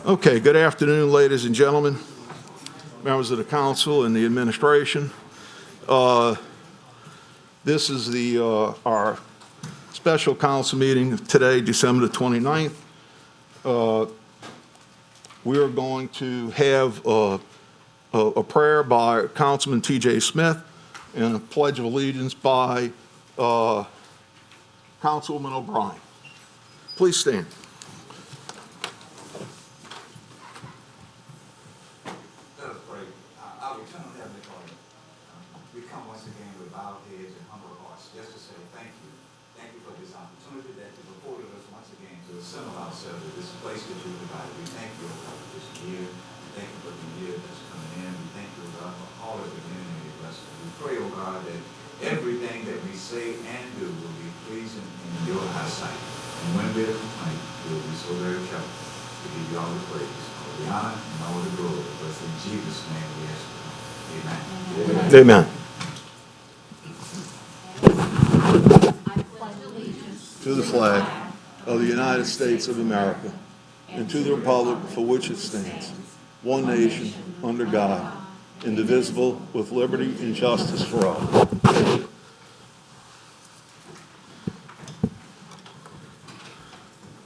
Okay, good afternoon, ladies and gentlemen, members of the council and the administration. This is our special council meeting today, December the 29th. We are going to have a prayer by Councilman T.J. Smith and a pledge of allegiance by Councilwoman O'Brien. Please stand. We come once again with bowed heads and humble hearts just to say thank you. Thank you for this opportunity that you've afforded us once again to assemble ourselves at this place that you provided. We thank you, God, for this year. Thank you for the year that's coming in. We thank you, God, for all of the many blessings. We pray, oh God, that everything that we say and do will be pleasing in your eyesight. And when we are complained, we will be so very careful to give you all the praise, all the honor, and all the glory. But in Jesus' name we ask. Amen. Amen. To the flag of the United States of America and to the republic for which it stands, one nation, under God, indivisible, with liberty and justice for all.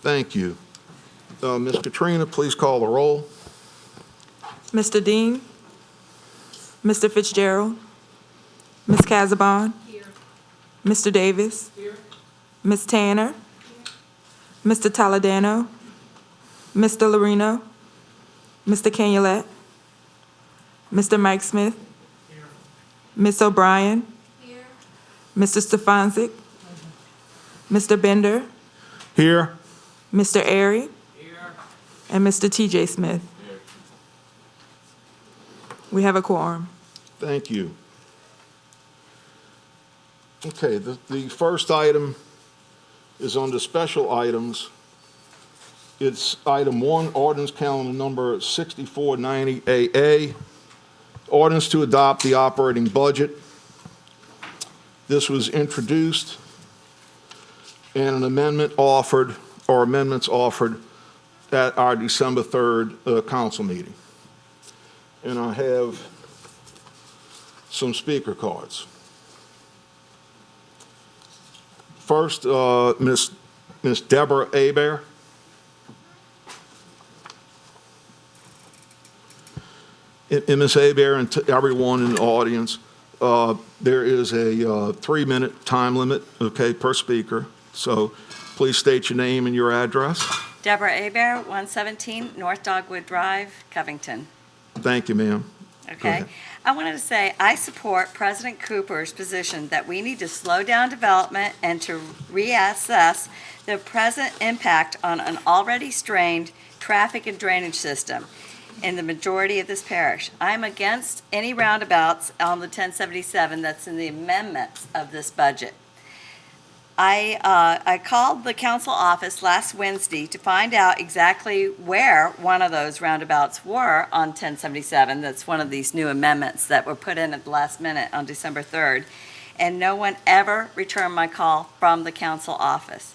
Thank you. Ms. Katrina, please call the roll. Mr. Dean? Mr. Fitzgerald? Ms. Casabon? Here. Mr. Davis? Here. Ms. Tanner? Here. Mr. Toledano? Mr. Lorino? Mr. Canulet? Mr. Mike Smith? Here. Ms. O'Brien? Here. Mr. Stefanczyk? Mr. Bender? Here. Mr. Airy? Here. And Mr. T.J. Smith? Here. We have a quorum. Thank you. Okay, the first item is under special items. It's item 1, ordinance calendar number 6490AA, ordinance to adopt the operating budget. This was introduced and an amendment offered, or amendments offered at our December 3rd council meeting. And I have some speaker cards. First, Miss Deborah Hebert. And Ms. Hebert and to everyone in the audience, there is a 3-minute time limit, okay, per speaker. So please state your name and your address. Deborah Hebert, 117 North Dogwood Drive, Covington. Thank you, ma'am. Okay. I wanted to say I support President Cooper's position that we need to slow down development and to reassess the present impact on an already strained traffic and drainage system in the majority of this parish. I'm against any roundabouts on the 1077 that's in the amendments of this budget. I called the council office last Wednesday to find out exactly where one of those roundabouts were on 1077. That's one of these new amendments that were put in at the last minute on December 3rd. And no one ever returned my call from the council office.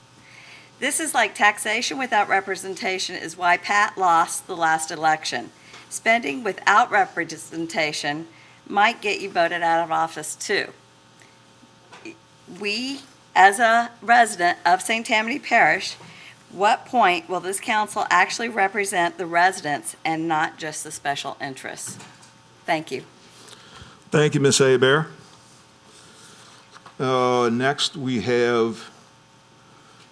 This is like taxation without representation is why Pat lost the last election. Spending without representation might get you voted out of office too. As a resident of St. Tammany Parish, what point will this council actually represent the residents and not just the special interests? Thank you. Thank you, Ms. Hebert. Next, we have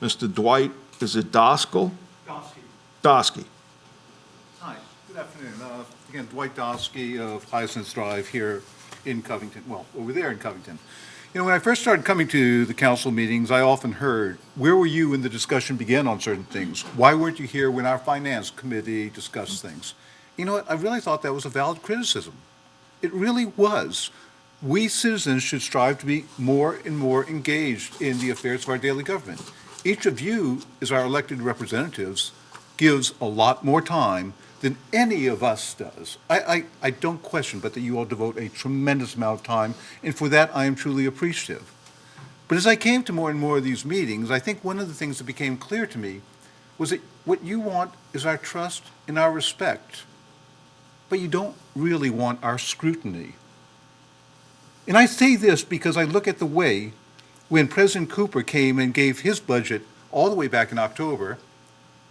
Mr. Dwight, is it Doskell? Dosky. Hi, good afternoon. Again, Dwight Dosky of Hyacinth Drive here in Covington, well, over there in Covington. You know, when I first started coming to the council meetings, I often heard, where were you when the discussion began on certain things? Why weren't you here when our finance committee discussed things? You know what, I really thought that was a valid criticism. It really was. We citizens should strive to be more and more engaged in the affairs of our daily government. Each of you, as our elected representatives, gives a lot more time than any of us does. I don't question but that you all devote a tremendous amount of time, and for that I am truly appreciative. But as I came to more and more of these meetings, I think one of the things that became clear to me was that What you want is our trust and our respect, but you don't really want our scrutiny. And I say this because I look at the way when President Cooper came and gave his budget all the way back in October,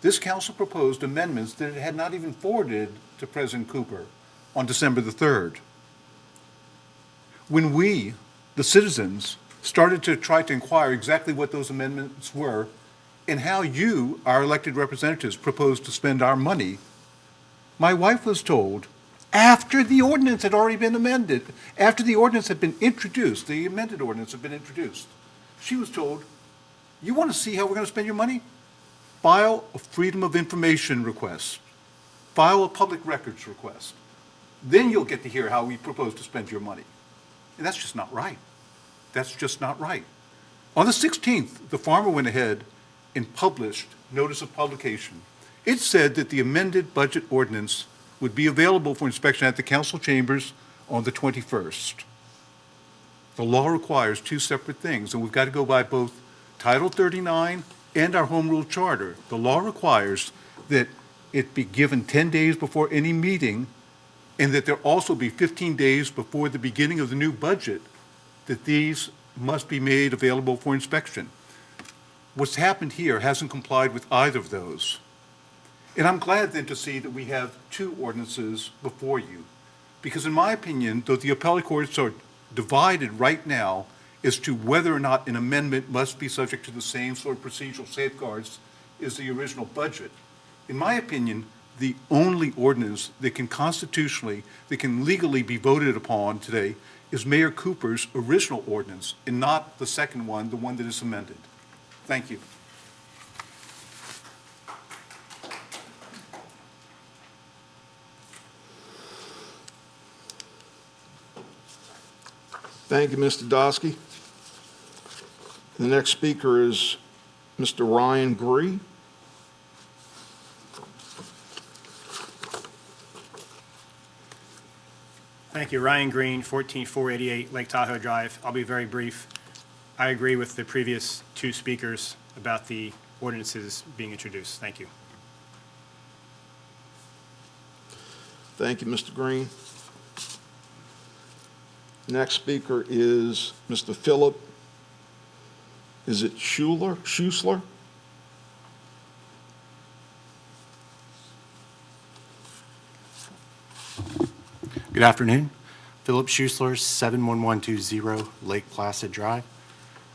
this council proposed amendments that it had not even forwarded to President Cooper on December the 3rd. When we, the citizens, started to try to inquire exactly what those amendments were and how you, our elected representatives, proposed to spend our money, my wife was told, after the ordinance had already been amended, after the ordinance had been introduced, the amended ordinance had been introduced, she was told, you want to see how we're going to spend your money? File a Freedom of Information request. File a public records request. Then you'll get to hear how we propose to spend your money. And that's just not right. That's just not right. On the 16th, the farmer went ahead and published notice of publication. It said that the amended budget ordinance would be available for inspection at the council chambers on the 21st. The law requires two separate things, and we've got to go by both Title 39 and our Home Rule Charter. The law requires that it be given 10 days before any meeting, and that there also be 15 days before the beginning of the new budget, that these must be made available for inspection. What's happened here hasn't complied with either of those. And I'm glad then to see that we have two ordinances before you, because in my opinion, though the appellate courts are divided right now as to whether or not an amendment must be subject to the same sort of procedural safeguards as the original budget, in my opinion, the only ordinance that can constitutionally, that can legally be voted upon today is Mayor Cooper's original ordinance and not the second one, the one that is amended. Thank you. Thank you, Mr. Dosky. The next speaker is Mr. Ryan Gree. Thank you. Ryan Green, 14488 Lake Tahoe Drive. I'll be very brief. I agree with the previous two speakers about the ordinances being introduced. Thank you. Thank you, Mr. Green. Next speaker is Mr. Philip, is it Schuessler? Good afternoon. Philip Schuessler, 71120 Lake Placid Drive.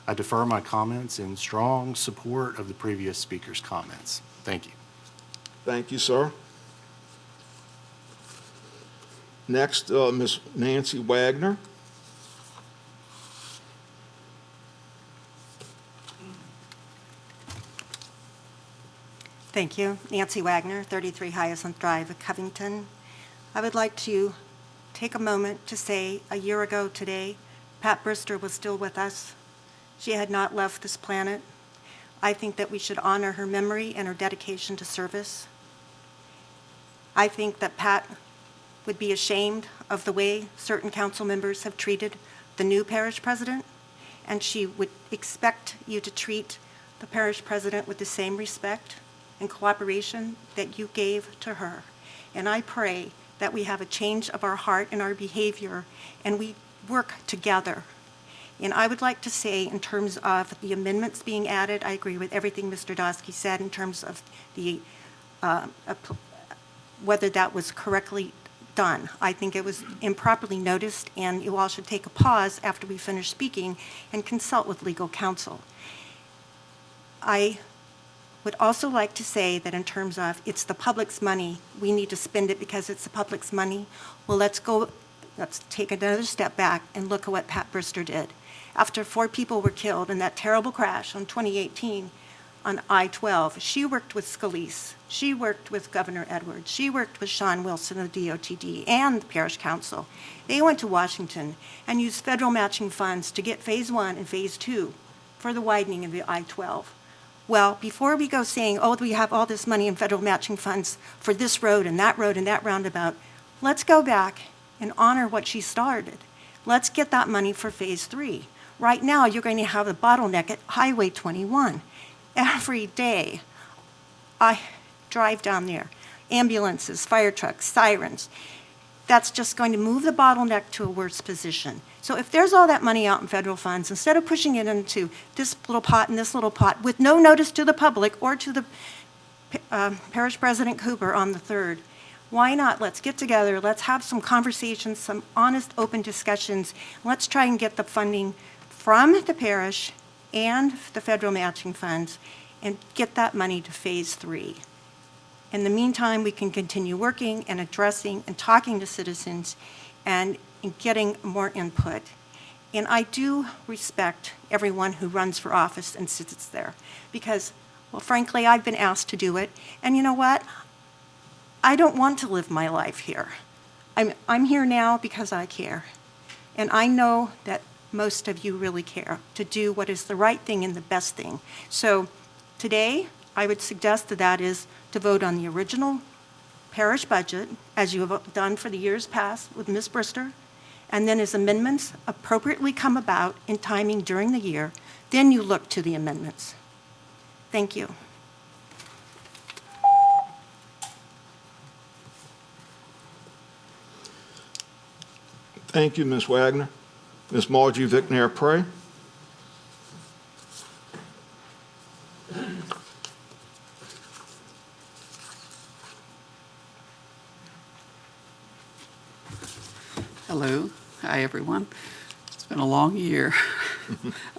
I defer my comments in strong support of the previous speaker's comments. Thank you. Thank you, sir. Next, Ms. Nancy Wagner. Thank you. Nancy Wagner, 33 Hyacinth Drive, Covington. I would like to take a moment to say a year ago today, Pat Brister was still with us. She had not left this planet. I think that we should honor her memory and her dedication to service. I think that Pat would be ashamed of the way certain council members have treated the new parish president, and she would expect you to treat the parish president with the same respect and cooperation that you gave to her. And I pray that we have a change of our heart and our behavior, and we work together. And I would like to say, in terms of the amendments being added, I agree with everything Mr. Dosky said in terms of the whether that was correctly done. I think it was improperly noticed, and you all should take a pause after we finish speaking and consult with legal counsel. I would also like to say that in terms of it's the public's money, we need to spend it because it's the public's money. Well, let's take another step back and look at what Pat Brister did. After 4 people were killed in that terrible crash on 2018 on I-12, she worked with Scalise, she worked with Governor Edwards, she worked with Sean Wilson of the DOTD and the Parish Council. They went to Washington and used federal matching funds to get Phase 1 and Phase 2 for the widening of the I-12. Well, before we go saying, oh, we have all this money in federal matching funds for this road and that roundabout, let's go back and honor what she started. Let's get that money for Phase 3. Right now, you're going to have a bottleneck at Highway 21. Every day, drive down there. Ambulances, fire trucks, sirens. That's just going to move the bottleneck to a worse position. So if there's all that money out in federal funds, instead of pushing it into this little pot and this little pot with no notice to the public or to the Parish President Cooper on the 3rd, why not? Let's get together, let's have some conversations, some honest, open discussions. Let's try and get the funding from the parish and the federal matching funds and get that money to phase 3. In the meantime, we can continue working and addressing and talking to citizens and getting more input. And I do respect everyone who runs for office and sits there because, well, frankly, I've been asked to do it. And you know what? I don't want to live my life here. I'm here now because I care. And I know that most of you really care to do what is the right thing and the best thing. So today, I would suggest that is to vote on the original parish budget, as you have done for the years past with Ms. Brister, and then as amendments appropriately come about in timing during the year, then you look to the amendments. Thank you. Thank you, Ms. Wagner. Ms. Margie Vicknair-Prey. Hello. Hi, everyone. It's been a long year.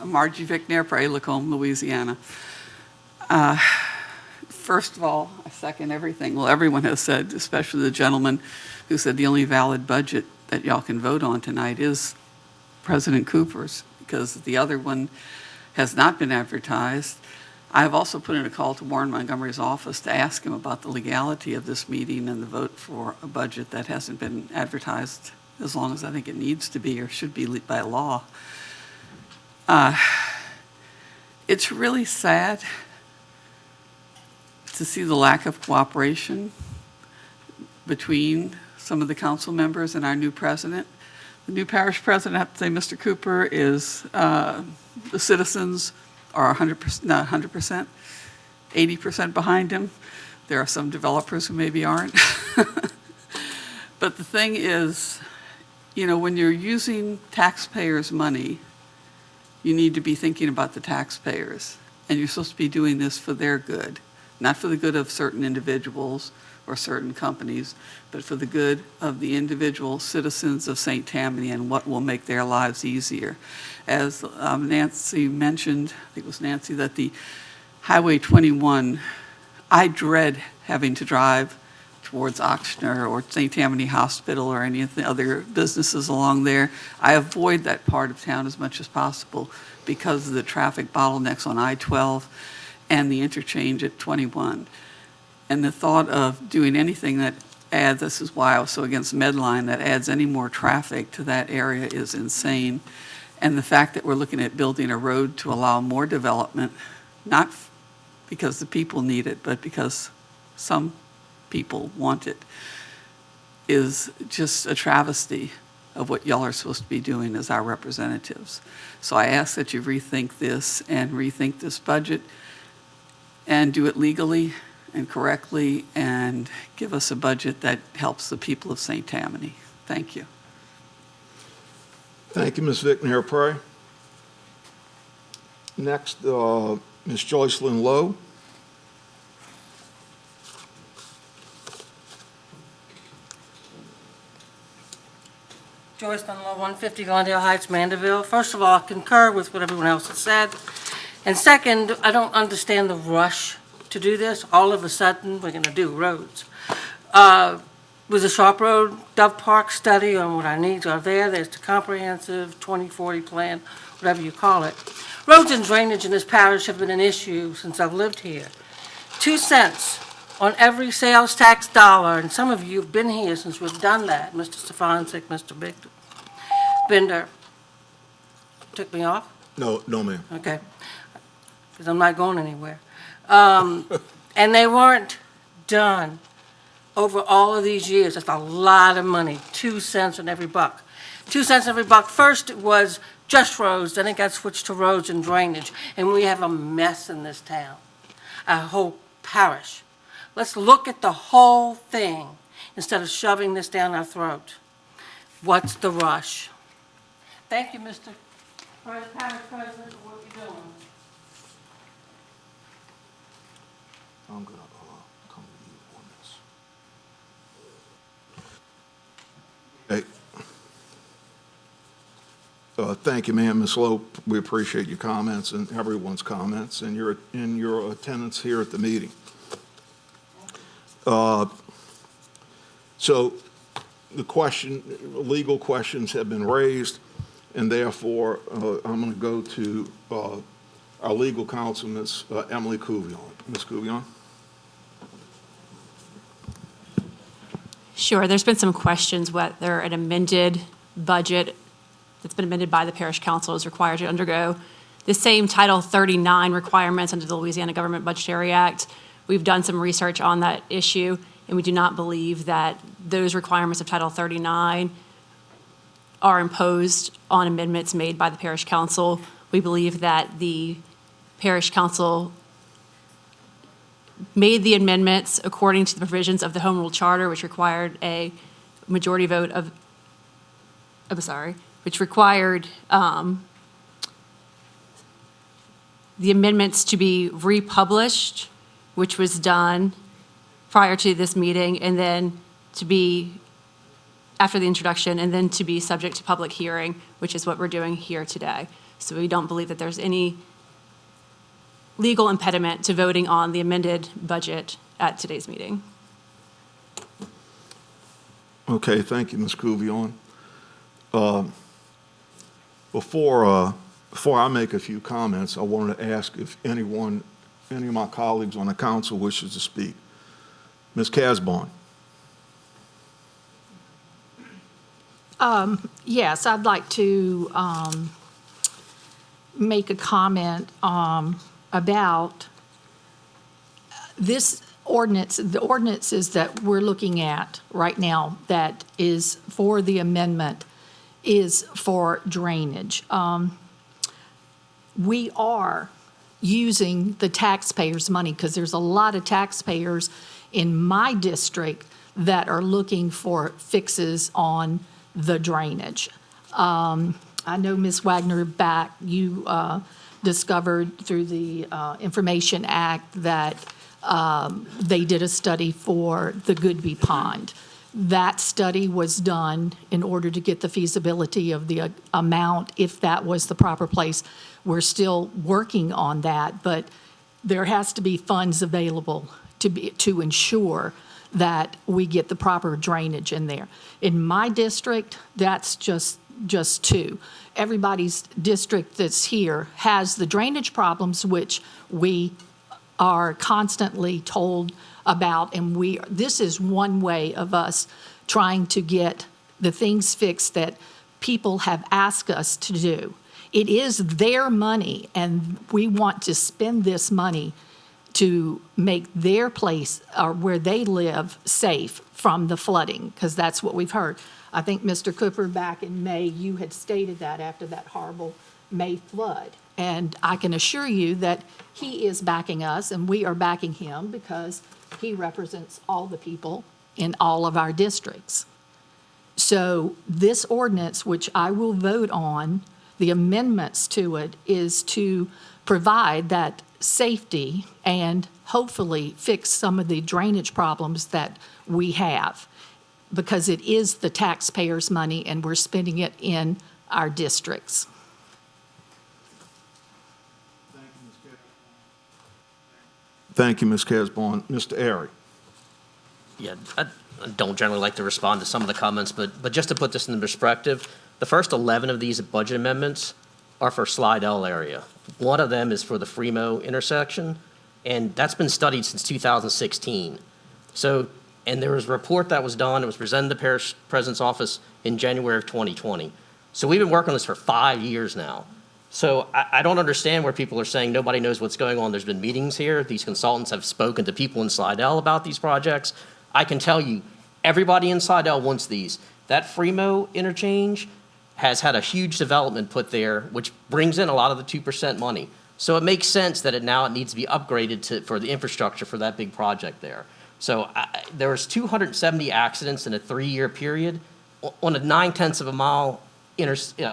I'm Margie Vicknair-Prey, Lacombe, Louisiana. First of all, I second everything. Well, everyone has said, especially the gentleman who said the only valid budget that y'all can vote on tonight is President Cooper's, because the other one has not been advertised. I've also put in a call to Warren Montgomery's office to ask him about the legality of this meeting and the vote for a budget that hasn't been advertised as long as I think it needs to be or should be by law. It's really sad to see the lack of cooperation between some of the council members and our new president. The new parish president, I have to say, Mr. Cooper, is, the citizens are 100%, not 100%, 80% behind him. There are some developers who maybe aren't. But the thing is, you know, when you're using taxpayers' money, you need to be thinking about the taxpayers. And you're supposed to be doing this for their good, not for the good of certain individuals or certain companies, but for the good of the individual citizens of St. Tammany and what will make their lives easier. As Nancy mentioned, I think it was Nancy, that the Highway 21, I dread having to drive towards Oxner or St. Tammany Hospital or any of the other businesses along there. I avoid that part of town as much as possible because of the traffic bottlenecks on I-12 and the interchange at 21. And the thought of doing anything that adds, this is why I was so against Medline, that adds any more traffic to that area is insane. And the fact that we're looking at building a road to allow more development, not because the people need it, but because some people want it, is just a travesty of what y'all are supposed to be doing as our representatives. So I ask that you rethink this and rethink this budget and do it legally and correctly and give us a budget that helps the people of St. Tammany. Thank you. Thank you, Ms. Vicknair-Prey. Next, Ms. Joycelyn Lowe. Joyce Dunlow, 150 Glendale Heights, Mandeville. First of all, I concur with what everyone else has said. And second, I don't understand the rush to do this. All of a sudden, we're going to do roads. With the Sharp Road Dove Park study on what our needs are there, there's the comprehensive 2040 plan, whatever you call it. Roads and drainage in this parish have been an issue since I've lived here. 2 cents on every sales tax dollar, and some of you have been here since we've done that. Mr. Stefancic, Mr. Binder. Took me off? No, ma'am. Okay, because I'm not going anywhere. And they weren't done over all of these years. That's a lot of money, 2 cents on every buck. 2 cents on every buck. First it was just roads, then it got switched to roads and drainage, and we have a mess in this town, a whole parish. Let's look at the whole thing instead of shoving this down our throat. What's the rush? Thank you, Mr. Parish President, for what you're doing. I'm gonna come to you on this. Hey. Thank you, ma'am, Ms. Lope. We appreciate your comments and everyone's comments and your attendance here at the meeting. So the legal questions have been raised, and therefore I'm going to go to our legal counsel, Ms. Emily Couvillon. Ms. Couvillon. Sure. There's been some questions whether an amended budget that's been amended by the Parish Council is required to undergo the same Title 39 requirements under the Louisiana Government Budgetary Act. We've done some research on that issue, and we do not believe that those requirements of Title 39 are imposed on amendments made by the Parish Council. We believe that the Parish Council made the amendments according to the provisions of the Home Rule Charter, which required a majority vote of, which required the amendments to be republished, which was done prior to this meeting, and then to be after the introduction, and then to be subject to public hearing, which is what we're doing here today. So we don't believe that there's any legal impediment to voting on the amended budget at today's meeting. Okay, thank you, Ms. Couvillon. Before I make a few comments, I wanted to ask if any of my colleagues on the council wishes to speak. Ms. Casbon. Yes, I'd like to make a comment about this ordinance, the ordinances that we're looking at right now that is for the amendment is for drainage. We are using the taxpayers' money because there's a lot of taxpayers in my district that are looking for fixes on the drainage. I know, Ms. Wagner, you discovered through the Information Act that they did a study for the Goodby Pond. That study was done in order to get the feasibility of the amount, if that was the proper place. We're still working on that, but there has to be funds available to ensure that we get the proper drainage in there. In my district, that's just two. Everybody's district that's here has the drainage problems, which we are constantly told about, and this is one way of us trying to get the things fixed that people have asked us to do. It is their money, and we want to spend this money to make their place or where they live safe from the flooding, because that's what we've heard. I think, Mr. Cooper, back in May, you had stated that after that horrible May flood. And I can assure you that he is backing us, and we are backing him because he represents all the people in all of our districts. So this ordinance, which I will vote on, the amendments to it, is to provide that safety and hopefully fix some of the drainage problems that we have, because it is the taxpayers' money and we're spending it in our districts. Thank you, Ms. Casbon. Mr. Airy. Yeah, I don't generally like to respond to some of the comments, but just to put this into perspective, the first 11 of these budget amendments are for Slidell area. One of them is for the Fremo intersection, and that's been studied since 2016. So, and there was a report that was done, it was presented to the Parish President's office in January of 2020. So we've been working on this for 5 years now. So I don't understand where people are saying nobody knows what's going on. There's been meetings here. These consultants have spoken to people in Slidell about these projects. I can tell you, everybody in Slidell wants these. That Fremo interchange has had a huge development put there, which brings in a lot of the 2% money. So it makes sense that it needs to be upgraded for the infrastructure for that big project there. So there was 270 accidents in a 3-year period on a 9/10 of a mile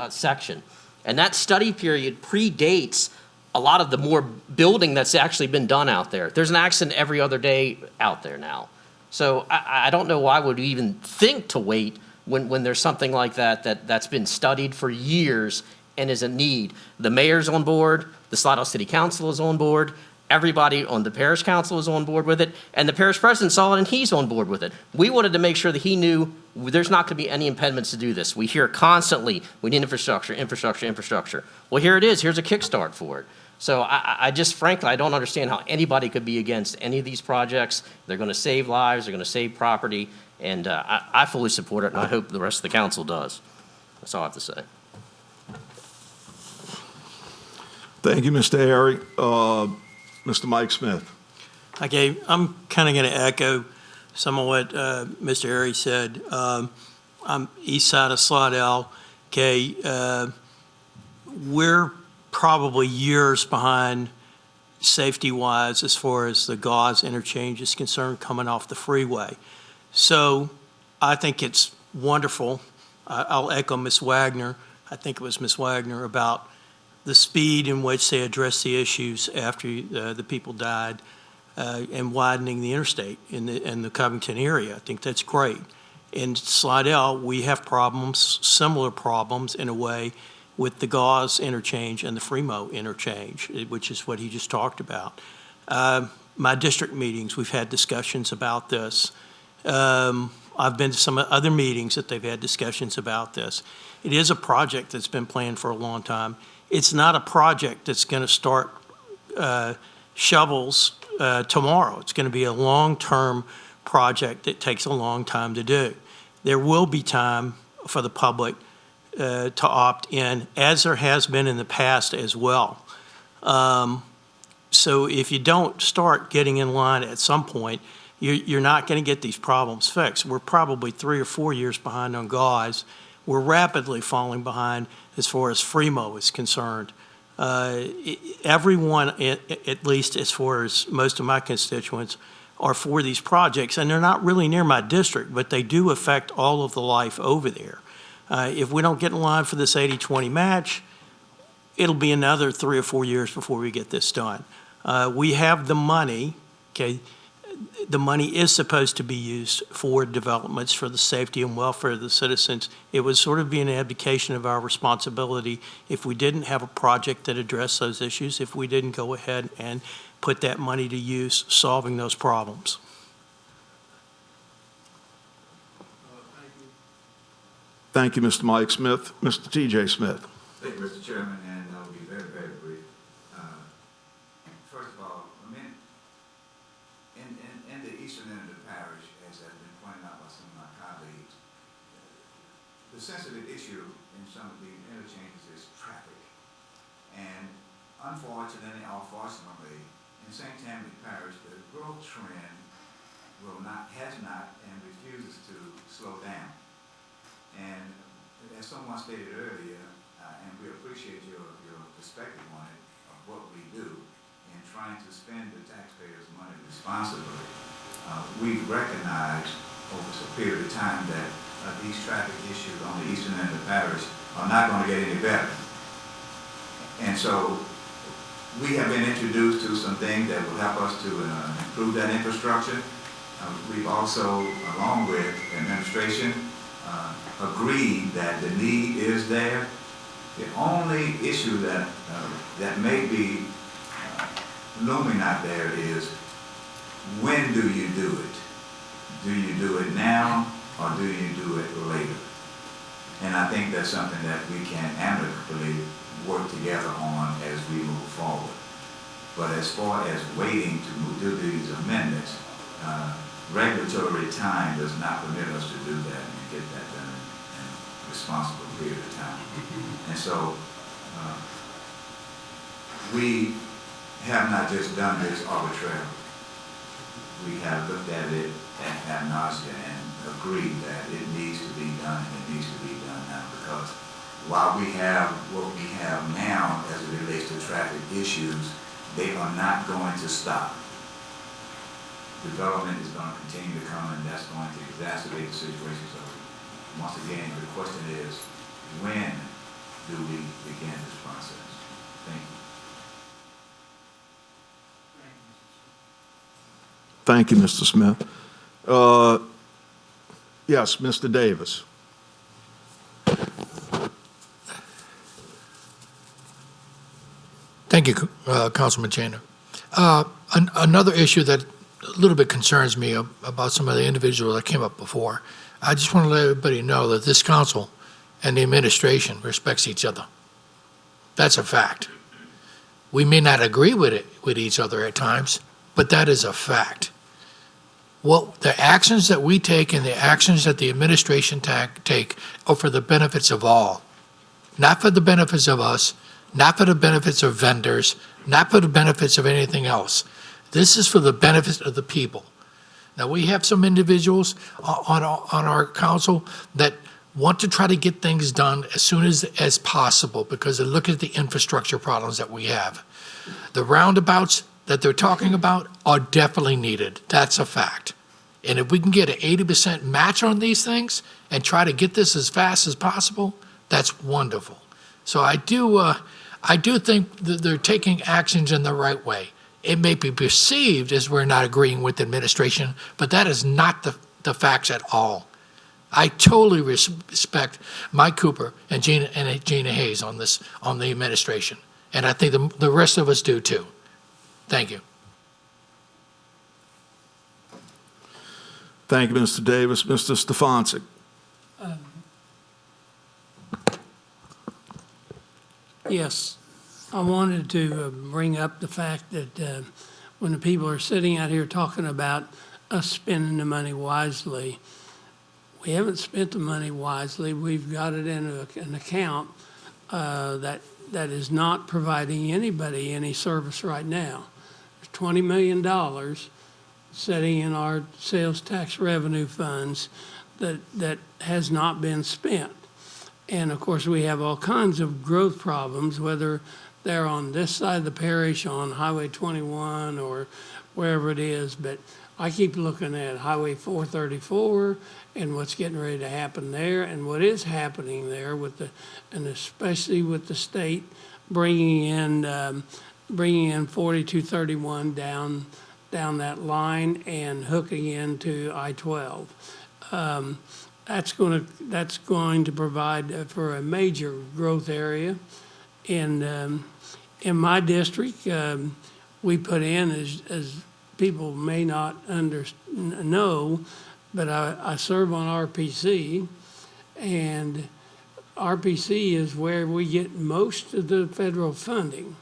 section. And that study period predates a lot of the more building that's actually been done out there. There's an accident every other day out there now. So I don't know why would we even think to wait when there's something like that's been studied for years and is a need. The mayor's on board, the Slidell City Council is on board, everybody on the parish council is on board with it, and the parish president saw it and he's on board with it. We wanted to make sure that he knew there's not going to be any impediments to do this. We hear constantly, we need infrastructure, infrastructure, infrastructure. Well, here it is. Here's a kickstart for it. So I just, frankly, I don't understand how anybody could be against any of these projects. They're going to save lives, they're going to save property, and I fully support it, and I hope the rest of the council does. That's all I have to say. Thank you, Mr. Airy. Mr. Mike Smith. Okay, I'm kind of going to echo some of what Mr. Airy said. I'm east side of Slidell. Okay, we're probably years behind safety-wise as far as the Gauze interchange is concerned coming off the freeway. So I think it's wonderful. I'll echo Ms. Wagner. I think it was Ms. Wagner about the speed in which they addressed the issues after the people died and widening the interstate in the Covington area. I think that's great. In Slidell, we have problems, similar problems in a way, with the Gauze interchange and the Fremo interchange, which is what he just talked about. My district meetings, we've had discussions about this. I've been to some other meetings that they've had discussions about this. It is a project that's been planned for a long time. It's not a project that's going to start shovels tomorrow. It's going to be a long-term project that takes a long time to do. There will be time for the public to opt in, as there has been in the past as well. So if you don't start getting in line at some point, you're not going to get these problems fixed. We're probably 3 or 4 years behind on Gauze. We're rapidly falling behind as far as Fremo is concerned. Everyone, at least as far as most of my constituents, are for these projects, and they're not really near my district, but they do affect all of the life over there. If we don't get in line for this 80-20 match, it'll be another 3 or 4 years before we get this done. We have the money, okay? The money is supposed to be used for developments for the safety and welfare of the citizens. It would sort of be an abdication of our responsibility if we didn't have a project that addressed those issues, if we didn't go ahead and put that money to use solving those problems. Thank you, Mr. Mike Smith. Mr. T.J. Smith. Thank you, Mr. Chairman, and I'll be very, very brief. First of all, I mean, in the eastern end of the parish, as has been pointed out by some of my colleagues, the sensitive issue in some of the interchanges is traffic. And unfortunately, or fortunately, in St. Tammany Parish, the growth trend has not and refuses to slow down. And as someone stated earlier, and we appreciate your perspective on it, of what we do in trying to spend the taxpayers' money responsibly, we've recognized over a period of time that these traffic issues on the eastern end of the parish are not going to get any better. And so we have been introduced to some things that will help us to improve that infrastructure. We've also, along with administration, agreed that the need is there. The only issue that may be looming out there is, when do you do it? Do you do it now, or do you do it later? And I think that's something that we can amicably work together on as we move forward. But as far as waiting to do these amendments, regulatory time does not permit us to do that and get that done in a responsible period of time. And so we have not just done this arbitrarily. We have looked at it ad nauseam and agreed that it needs to be done, and it needs to be done now, because while we have what we have now as it relates to traffic issues, they are not going to stop. development is going to continue to come, and that's going to exacerbate the situation. So once again, the question is, when do we begin this process? Thank you. Thank you, Mr. Smith. Yes, Mr. Davis. Thank you, Councilman Changer. Another issue that a little bit concerns me about some of the individuals that came up before, I just want to let everybody know that this council and the administration respects each other. That's a fact. We may not agree with each other at times, but that is a fact. What the actions that we take and the actions that the administration take are for the benefits of all, not for the benefits of us, not for the benefits of vendors, not for the benefits of anything else. This is for the benefit of the people. Now, we have some individuals on our council that want to try to get things done as soon as possible because they look at the infrastructure problems that we have. The roundabouts that they're talking about are definitely needed. That's a fact. And if we can get an 80% match on these things and try to get this as fast as possible, that's wonderful. So I do think that they're taking actions in the right way. It may be perceived as we're not agreeing with the administration, but that is not the facts at all. I totally respect Mike Cooper and Gina Hayes on the administration, and I think the rest of us do too. Thank you. Thank you, Mr. Davis. Mr. Stefanczyk. Yes, I wanted to bring up the fact that when the people are sitting out here talking about us spending the money wisely, we haven't spent the money wisely. We've got it in an account that is not providing anybody any service right now. There's $20 million sitting in our sales tax revenue funds that has not been spent. And of course, we have all kinds of growth problems, whether they're on this side of the parish, on Highway 21 or wherever it is. But I keep looking at Highway 434 and what's getting ready to happen there and what is happening there and especially with the state bringing in 4231 down that line and hooking into I-12. That's going to provide for a major growth area. And in my district, we put in, as people may not know, but I serve on RPC, and RPC is where we get most of the federal funding.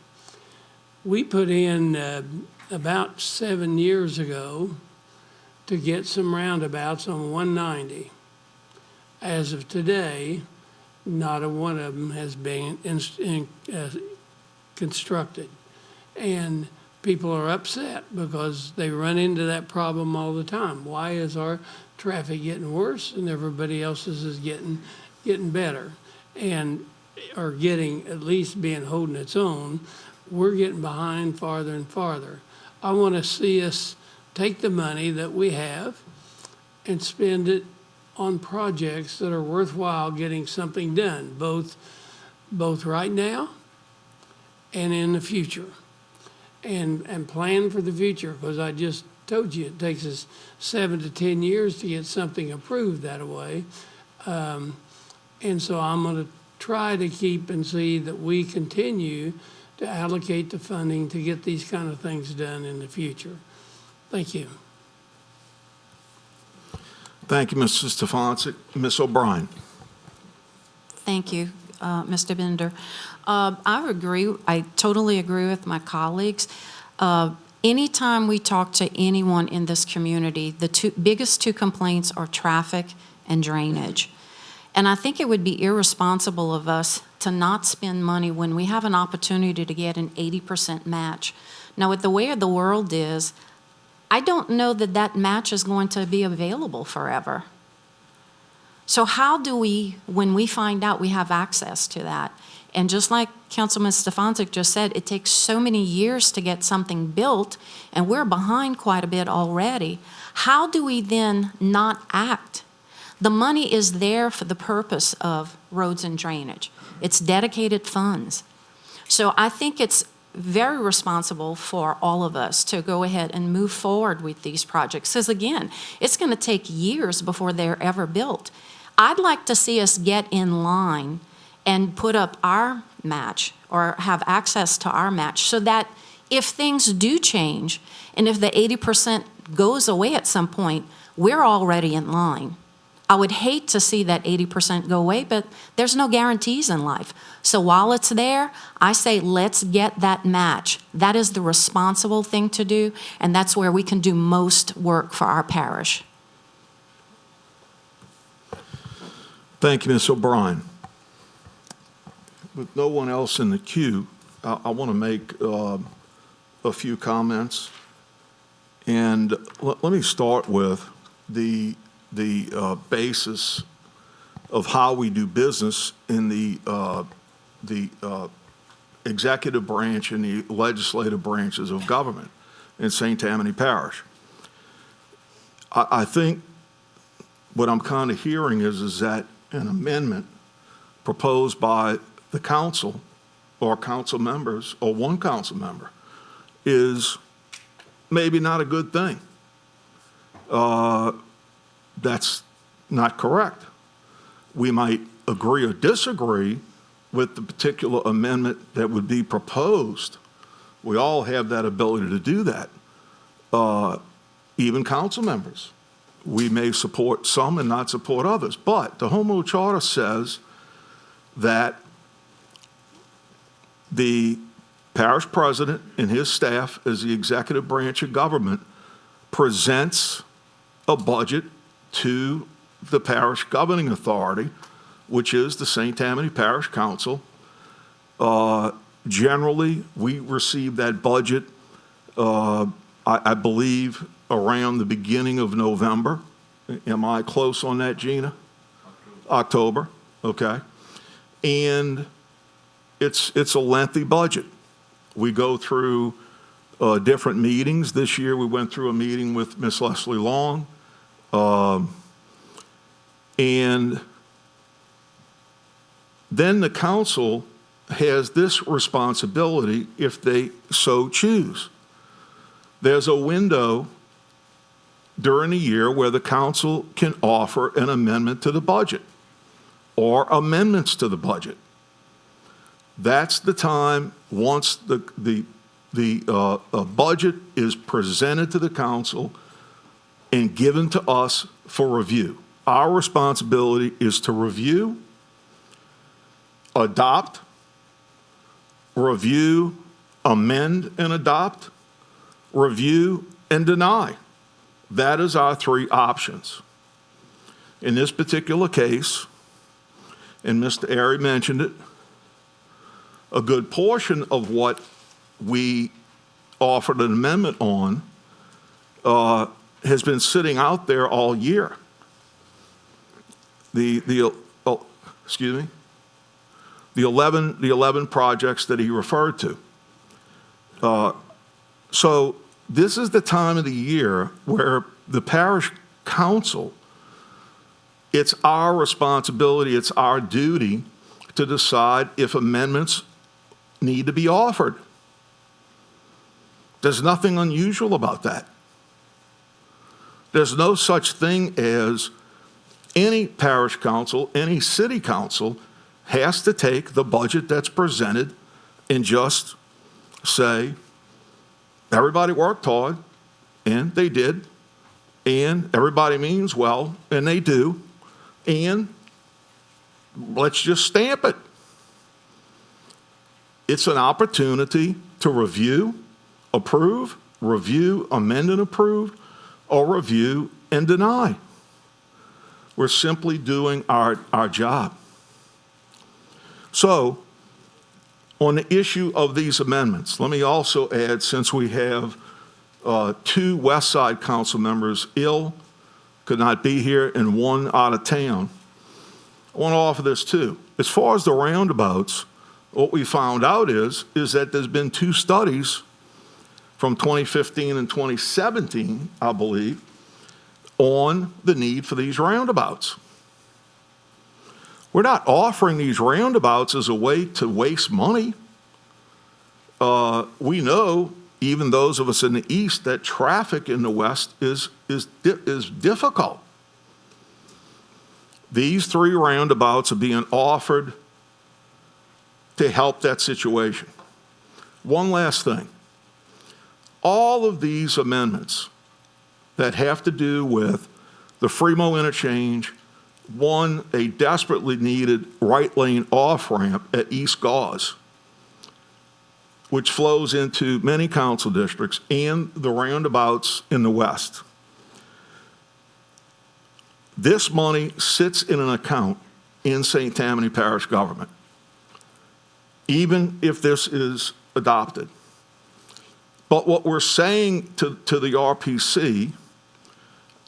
We put in about 7 years ago to get some roundabouts on 190. As of today, not a one of them has been constructed. And people are upset because they run into that problem all the time. Why is our traffic getting worse and everybody else's is getting better and or getting at least being holding its own? We're getting behind farther and farther. I want to see us take the money that we have and spend it on projects that are worthwhile getting something done, both right now and in the future. And plan for the future, because I just told you it takes us 7 to 10 years to get something approved that way. And so I'm going to try to keep and see that we continue to allocate the funding to get these kind of things done in the future. Thank you. Thank you, Mr. Stefanczyk. Ms. O'Brien. Thank you, Mr. Bender. I totally agree with my colleagues. Anytime we talk to anyone in this community, the biggest two complaints are traffic and drainage. And I think it would be irresponsible of us to not spend money when we have an opportunity to get an 80% match. Now, with the way the world is, I don't know that that match is going to be available forever. So how do we, when we find out we have access to that, And just like Councilman Stefanczyk just said, it takes so many years to get something built, and we're behind quite a bit already. How do we then not act? The money is there for the purpose of roads and drainage. It's dedicated funds. So I think it's very responsible for all of us to go ahead and move forward with these projects. Because again, it's going to take years before they're ever built. I'd like to see us get in line and put up our match or have access to our match so that if things do change and if the 80% goes away at some point, we're already in line. I would hate to see that 80% go away, but there's no guarantees in life. So while it's there, I say let's get that match. That is the responsible thing to do, and that's where we can do most work for our parish. Thank you, Ms. O'Brien. With no one else in the queue, I want to make a few comments. And let me start with the basis of how we do business in the executive branch and the legislative branches of government in St. Tammany Parish. I think what I'm kind of hearing is that an amendment proposed by the council or council members or one council member is maybe not a good thing. That's not correct. We might agree or disagree with the particular amendment that would be proposed. We all have that ability to do that, even council members. We may support some and not support others, but the Home Rule Charter says that the parish president and his staff as the executive branch of government presents a budget to the parish governing authority, which is the St. Tammany Parish Council. Generally, we receive that budget, I believe, around the beginning of November. Am I close on that, Gina? October, okay. And it's a lengthy budget. We go through different meetings. This year we went through a meeting with Miss Leslie Long. And then the council has this responsibility if they so choose. There's a window during the year where the council can offer an amendment to the budget or amendments to the budget. That's the time once the budget is presented to the council and given to us for review. Our responsibility is to review, adopt, review, amend and adopt, review and deny. That is our three options. In this particular case, and Mr. Airy mentioned it, a good portion of what we offered an amendment on has been sitting out there all year. The 11 projects that he referred to. So this is the time of the year where the parish council, it's our responsibility, it's our duty to decide if amendments need to be offered. There's nothing unusual about that. There's no such thing as any parish council, any city council has to take the budget that's presented and just say, everybody worked hard, and they did, and everybody means well, and they do, and let's just stamp it. It's an opportunity to review, approve, review, amend and approve, or review and deny. We're simply doing our job. So, on the issue of these amendments, let me also add, since we have two West Side council members ill, could not be here, and one out of town, I want to offer this too. As far as the roundabouts, what we found out is that there's been 2 studies from 2015 and 2017, I believe, on the need for these roundabouts. We're not offering these roundabouts as a way to waste money. We know, even those of us in the east, that traffic in the west is difficult. These 3 roundabouts are being offered to help that situation. One last thing. All of these amendments that have to do with the Fremo interchange, one, a desperately needed right lane off-ramp at East Gauze, which flows into many council districts, and the roundabouts in the west. This money sits in an account in St. Tammany Parish government, even if this is adopted. But what we're saying to the RPC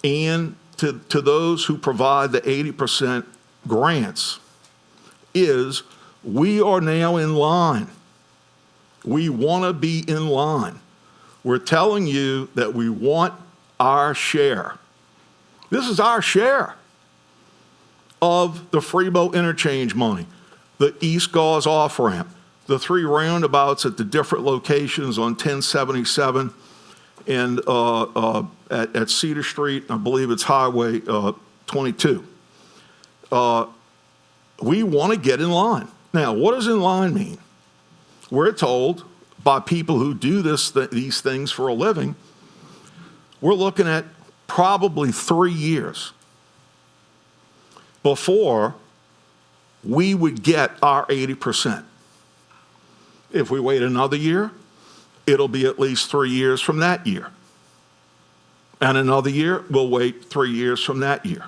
and to those who provide the 80% grants is we are now in line. We want to be in line. We're telling you that we want our share. This is our share of the Frebo interchange money, the East Gauze off-ramp, the 3 roundabouts at the different locations on 1077 and at Cedar Street, I believe it's Highway 22. We want to get in line. Now, what does in line mean? We're told by people who do these things for a living, we're looking at probably 3 years before we would get our 80%. If we wait another year, it'll be at least 3 years from that year. And another year, we'll wait 3 years from that year.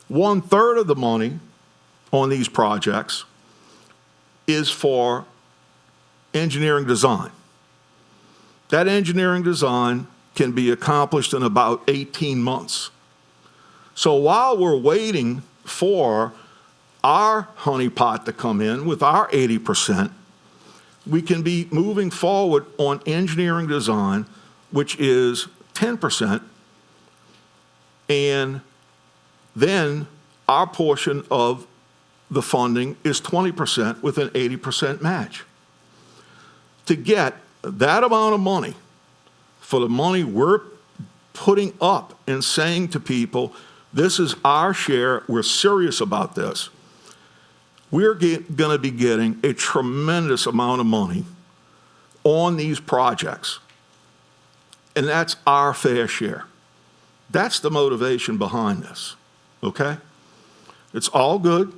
1/3 of the money on these projects is for engineering design. That engineering design can be accomplished in about 18 months. So while we're waiting for our honeypot to come in with our 80%, we can be moving forward on engineering design, which is 10%, and then our portion of the funding is 20% with an 80% match. To get that amount of money for the money we're putting up and saying to people, this is our share, we're serious about this, we're going to be getting a tremendous amount of money on these projects. And that's our fair share. That's the motivation behind this, okay? It's all good.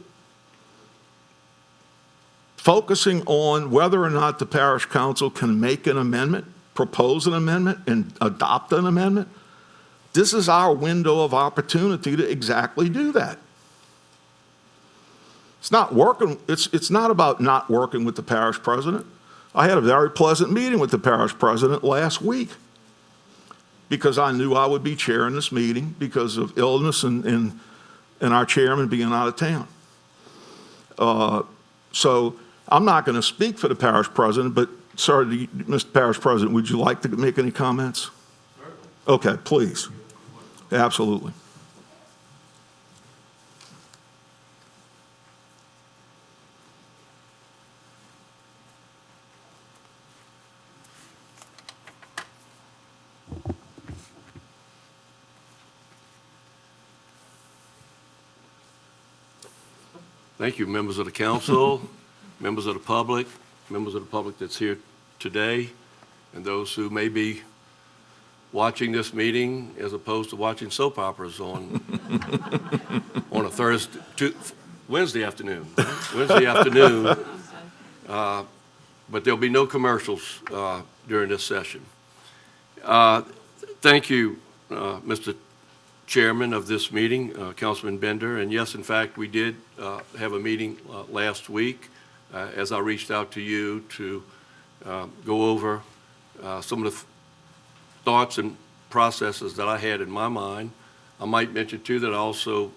Focusing on whether or not the parish council can make an amendment, propose an amendment, and adopt an amendment, this is our window of opportunity to exactly do that. It's not working. It's not about not working with the parish president. I had a very pleasant meeting with the parish president last week because I knew I would be chairing this meeting because of illness and our chairman being out of town. So I'm not going to speak for the parish president, but sorry, Mr. Parish President, would you like to make any comments? Okay, please. Absolutely. Thank you, members of the council, members of the public that's here today, and those who may be watching this meeting as opposed to watching soap operas on a Wednesday afternoon. But there'll be no commercials during this session. Thank you, Mr. Chairman of this meeting, Councilman Bender. And yes, in fact, we did have a meeting last week as I reached out to you to go over some of the thoughts and processes that I had in my mind. I might mention too that I also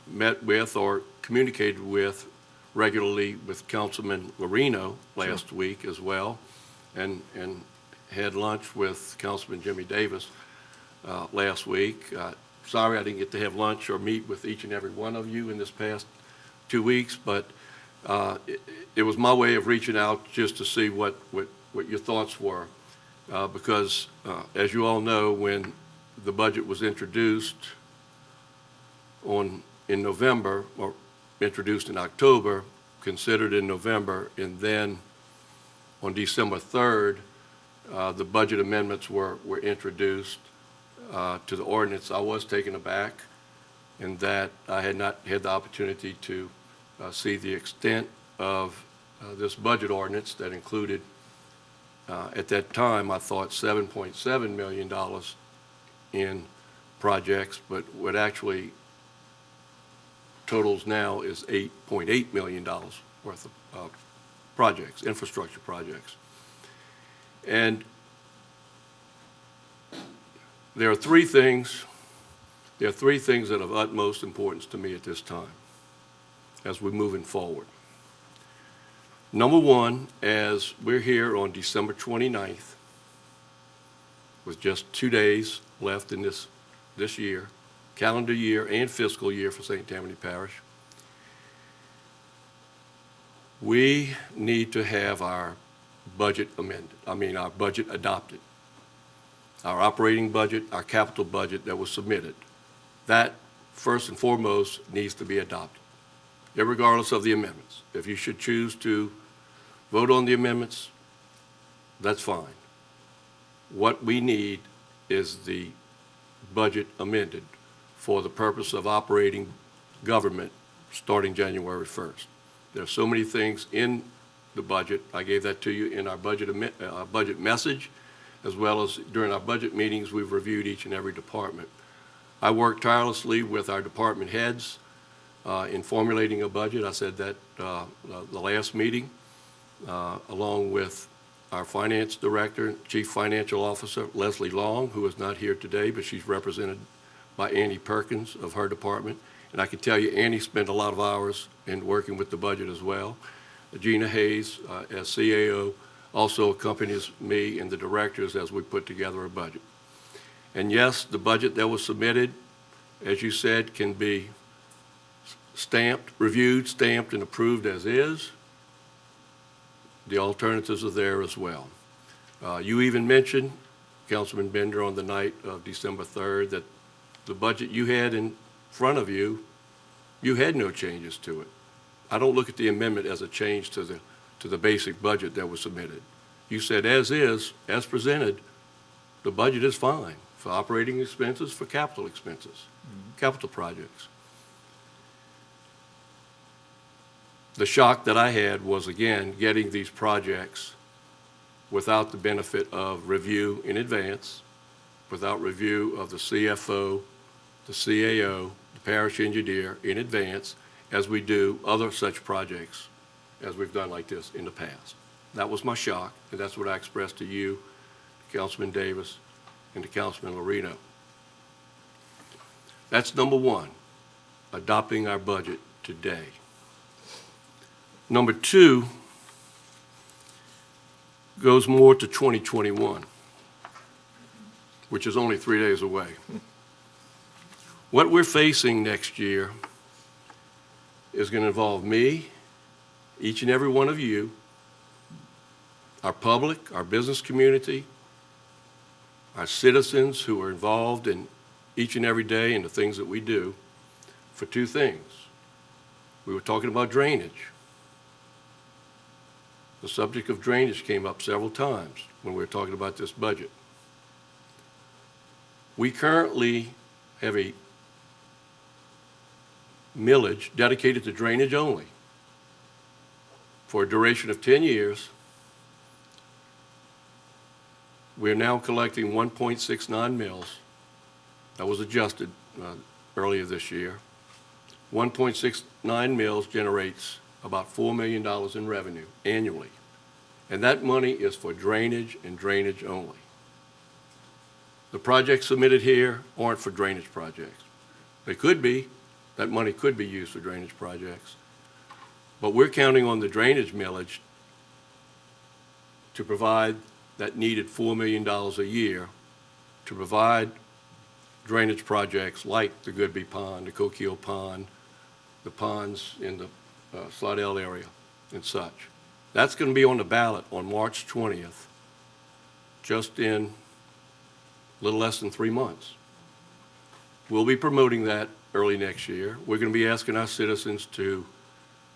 met with or communicated with regularly with Councilman Lorino last week as well, and had lunch with Councilman Jimmy Davis last week. Sorry I didn't get to have lunch or meet with each and every one of you in this past 2 weeks, but it was my way of reaching out just to see what your thoughts were. Because as you all know, when the budget was introduced in November, or introduced in October, considered in November, and then on December 3rd, the budget amendments were introduced to the ordinance, I was taken aback in that I had not had the opportunity to see the extent of this budget ordinance that included, at that time, I thought $7.7 million in projects, but what actually totals now is $8.8 million worth of projects, infrastructure projects. And there are three things that are of utmost importance to me at this time as we're moving forward. Number one, as we're here on December 29th, with just 2 days left in this year, calendar year and fiscal year for St. Tammany Parish, we need to have our budget our budget adopted. Our operating budget, our capital budget that was submitted. That, first and foremost, needs to be adopted, irregardless of the amendments. If you should choose to vote on the amendments, that's fine. What we need is the budget amended for the purpose of operating government starting January 1st. There are so many things in the budget. I gave that to you in our budget message, as well as during our budget meetings, we've reviewed each and every department. I worked tirelessly with our department heads in formulating a budget. I said that the last meeting, along with our finance director, chief financial officer, Leslie Long, who is not here today, but she's represented by Annie Perkins of her department. And I can tell you, Annie spent a lot of hours in working with the budget as well. Gina Hayes, as CAO, also accompanies me and the directors as we put together a budget. And yes, the budget that was submitted, as you said, can be reviewed, stamped, and approved as is. The alternatives are there as well. You even mentioned, Councilman Bender, on the night of December 3rd, that the budget you had in front of you, you had no changes to it. I don't look at the amendment as a change to the basic budget that was submitted. You said as is, as presented, the budget is fine for operating expenses, for capital expenses, capital projects. The shock that I had was, again, getting these projects without the benefit of review in advance, without review of the CFO, the CAO, the parish engineer in advance, as we do other such projects as we've done like this in the past. That was my shock, and that's what I expressed to you, to Councilman Davis, and to Councilman Lorino. That's number one, adopting our budget today. Number two goes more to 2021, which is only 3 days away. What we're facing next year is going to involve me, each and every one of you, our public, our business community, our citizens who are involved in each and every day in the things that we do, for two things. We were talking about drainage. The subject of drainage came up several times when we were talking about this budget. We currently have a millage dedicated to drainage only for a duration of 10 years. We're now collecting 1.69 mils. That was adjusted earlier this year. 1.69 mils generates about $4 million in revenue annually. And that money is for drainage and drainage only. The projects submitted here aren't for drainage projects. They could be. That money could be used for drainage projects. But we're counting on the drainage millage to provide that needed $4 million a year to provide drainage projects like the Goodby Pond, the Coquille Pond, the ponds in the Slidell area and such. That's going to be on the ballot on March 20th, just in a little less than 3 months. We'll be promoting that early next year. We're going to be asking our citizens to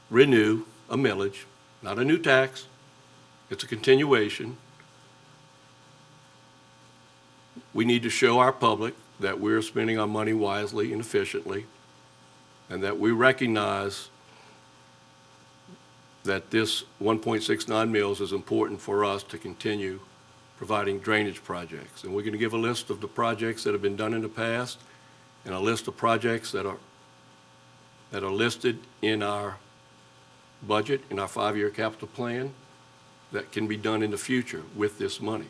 renew a millage, not a new tax. It's a continuation. We need to show our public that we're spending our money wisely and efficiently, and that we recognize that this 1.69 mills is important for us to continue providing drainage projects. And we're going to give a list of the projects that have been done in the past and a list of projects that are listed in our budget, in our 5-year capital plan, that can be done in the future with this money.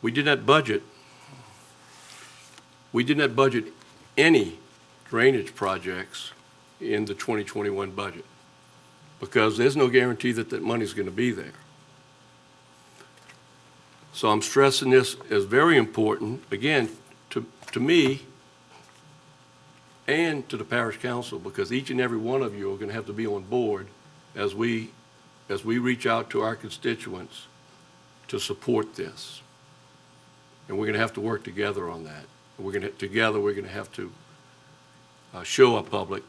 We did not budget any drainage projects in the 2021 budget because there's no guarantee that that money's going to be there. So I'm stressing this as very important, again, to me and to the parish council, because each and every one of you are going to have to be on board as we reach out to our constituents to support this. And we're going to have to work together on that. We're going to have to show our public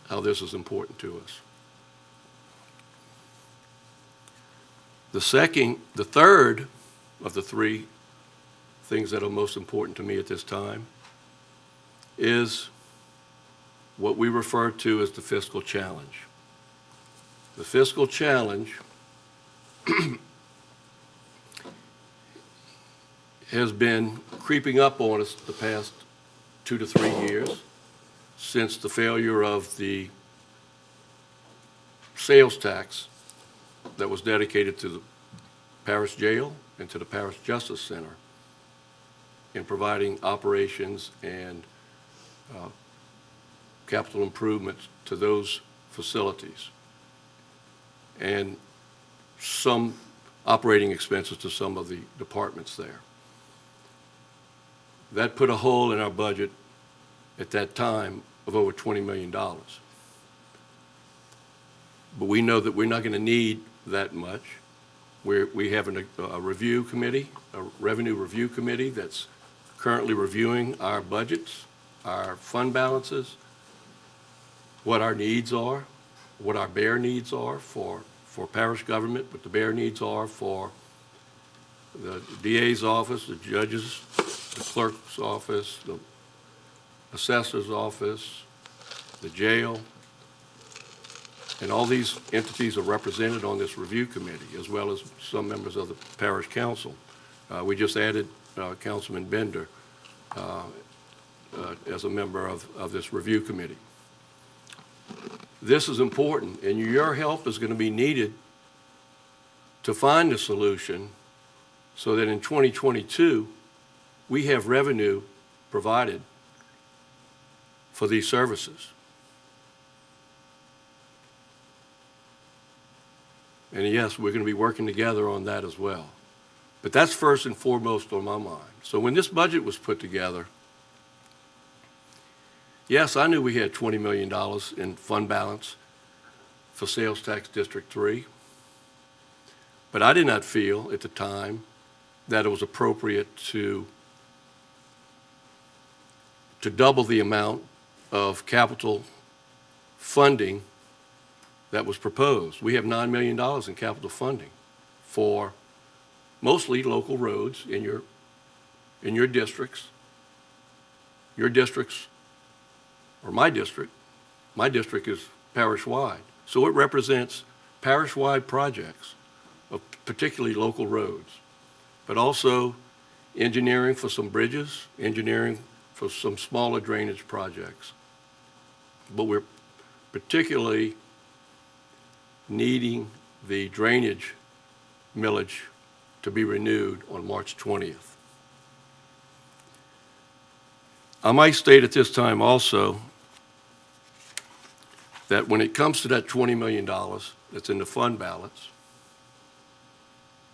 how this is important to us. The third of the 3 things that are most important to me at this time is what we refer to as the fiscal challenge. The fiscal challenge has been creeping up on us the past 2 to 3 years since the failure of the sales tax that was dedicated to the parish jail and to the parish justice center in providing operations and capital improvements to those facilities and some operating expenses to some of the departments there. That put a hole in our budget at that time of over $20 million. But we know that we're not going to need that much. We have a review committee, a revenue review committee that's currently reviewing our budgets, our fund balances, what our needs are, what our bare needs are for parish government, what the bare needs are for the DA's office, the judges, the clerk's office, the assessor's office, the jail, and all these entities are represented on this review committee, as well as some members of the parish council. We just added Councilman Bender as a member of this review committee. This is important, and your help is going to be needed to find a solution so that in 2022, we have revenue provided for these services. And yes, we're going to be working together on that as well. But that's first and foremost on my mind. So when this budget was put together, yes, I knew we had $20 million in fund balance for Sales Tax District 3, but I did not feel at the time that it was appropriate to double the amount of capital funding that was proposed. We have $9 million in capital funding for mostly local roads in your districts. Your districts, or my district is parish-wide. So it represents parish-wide projects of particularly local roads, but also engineering for some bridges, engineering for some smaller drainage projects. But we're particularly needing the drainage millage to be renewed on March 20th. I might state at this time also that when it comes to that $20 million that's in the fund balance,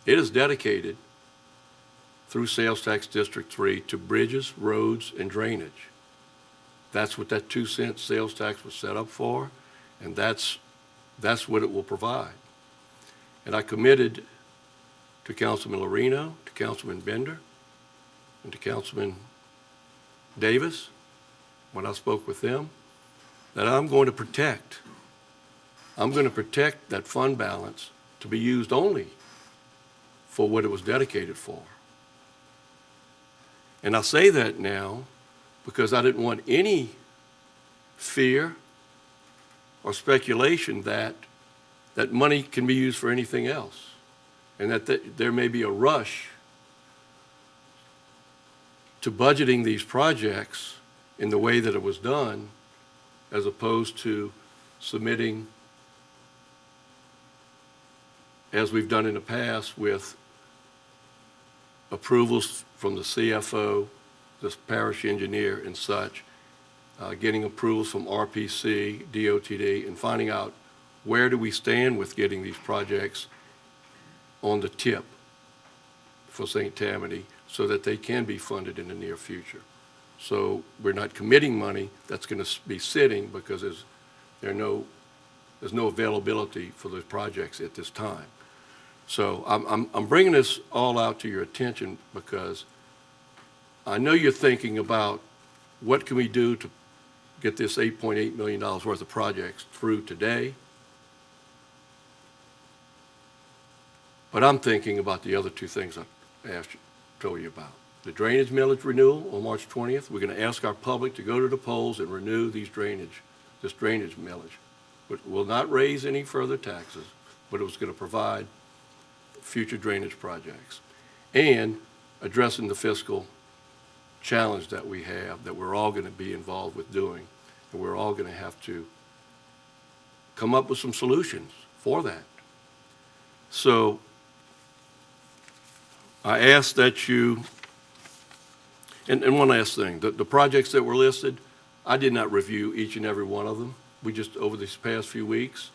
it is dedicated through Sales Tax District 3 to bridges, roads, and drainage. That's what that 2-cent sales tax was set up for, and that's what it will provide. And I committed to Councilman Lorino, to Councilman Bender, and to Councilman Davis, when I spoke with them, that I'm going to protect that fund balance to be used only for what it was dedicated for. And I say that now because I didn't want any fear or speculation that money can be used for anything else, and that there may be a rush to budgeting these projects in the way that it was done, as opposed to submitting, as we've done in the past, with approvals from the CFO, the parish engineer and such, getting approvals from RPC, DOTD, and finding out where do we stand with getting these projects on the tip for St. Tammany so that they can be funded in the near future. So we're not committing money that's going to be sitting because there's no availability for those projects at this time. So I'm bringing this all out to your attention because I know you're thinking about what can we do to get this $8.8 million worth of projects through today. But I'm thinking about the other two things I told you about. The drainage millage renewal on March 20th. We're going to ask our public to go to the polls and renew this drainage millage. It will not raise any further taxes, but it was going to provide future drainage projects and addressing the fiscal challenge that we have, that we're all going to be involved with doing, and we're all going to have to come up with some solutions for that. So I ask that you, and one last thing, the projects that were listed, I did not review each and every one of them. We just, over these past few weeks,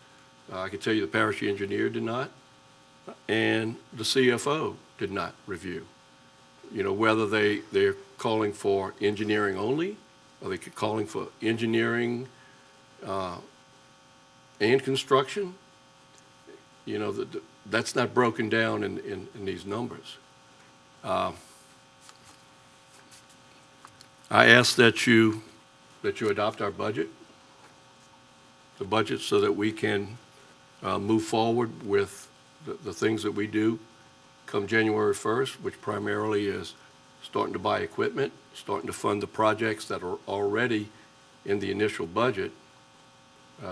I can tell you the parish engineer did not, and the CFO did not review. You know, whether they're calling for engineering only, or they're calling for engineering and construction, you know, that's not broken down in these numbers. I ask that you adopt our budget, the budget, so that we can move forward with the things that we do come January 1st, which primarily is starting to buy equipment, starting to fund the projects that are already in the initial budget.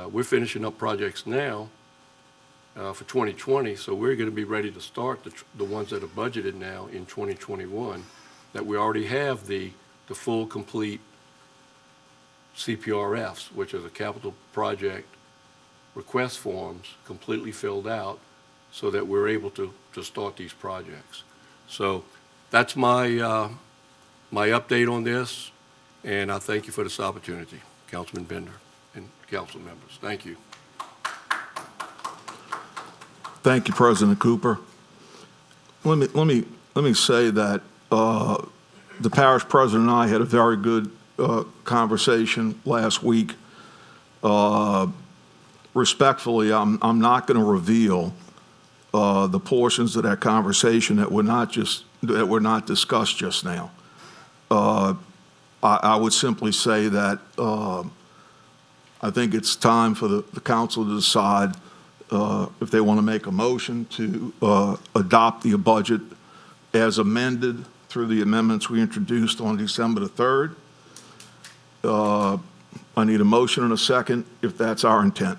We're finishing up projects now for 2020, so we're going to be ready to start the ones that are budgeted now in 2021, that we already have the full, complete CPRFs, which is a capital project request forms, completely filled out, so that we're able to start these projects. So that's my my update on this, and I thank you for this opportunity, Councilman Bender and council members. Thank you. Thank you, President Cooper. Let me say that the parish president and I had a very good conversation last week. Respectfully, I'm not going to reveal the portions of that conversation that were not discussed just now. I would simply say that I think it's time for the council to decide if they want to make a motion to adopt the budget as amended through the amendments we introduced on December the 3rd. I need a motion and a second if that's our intent.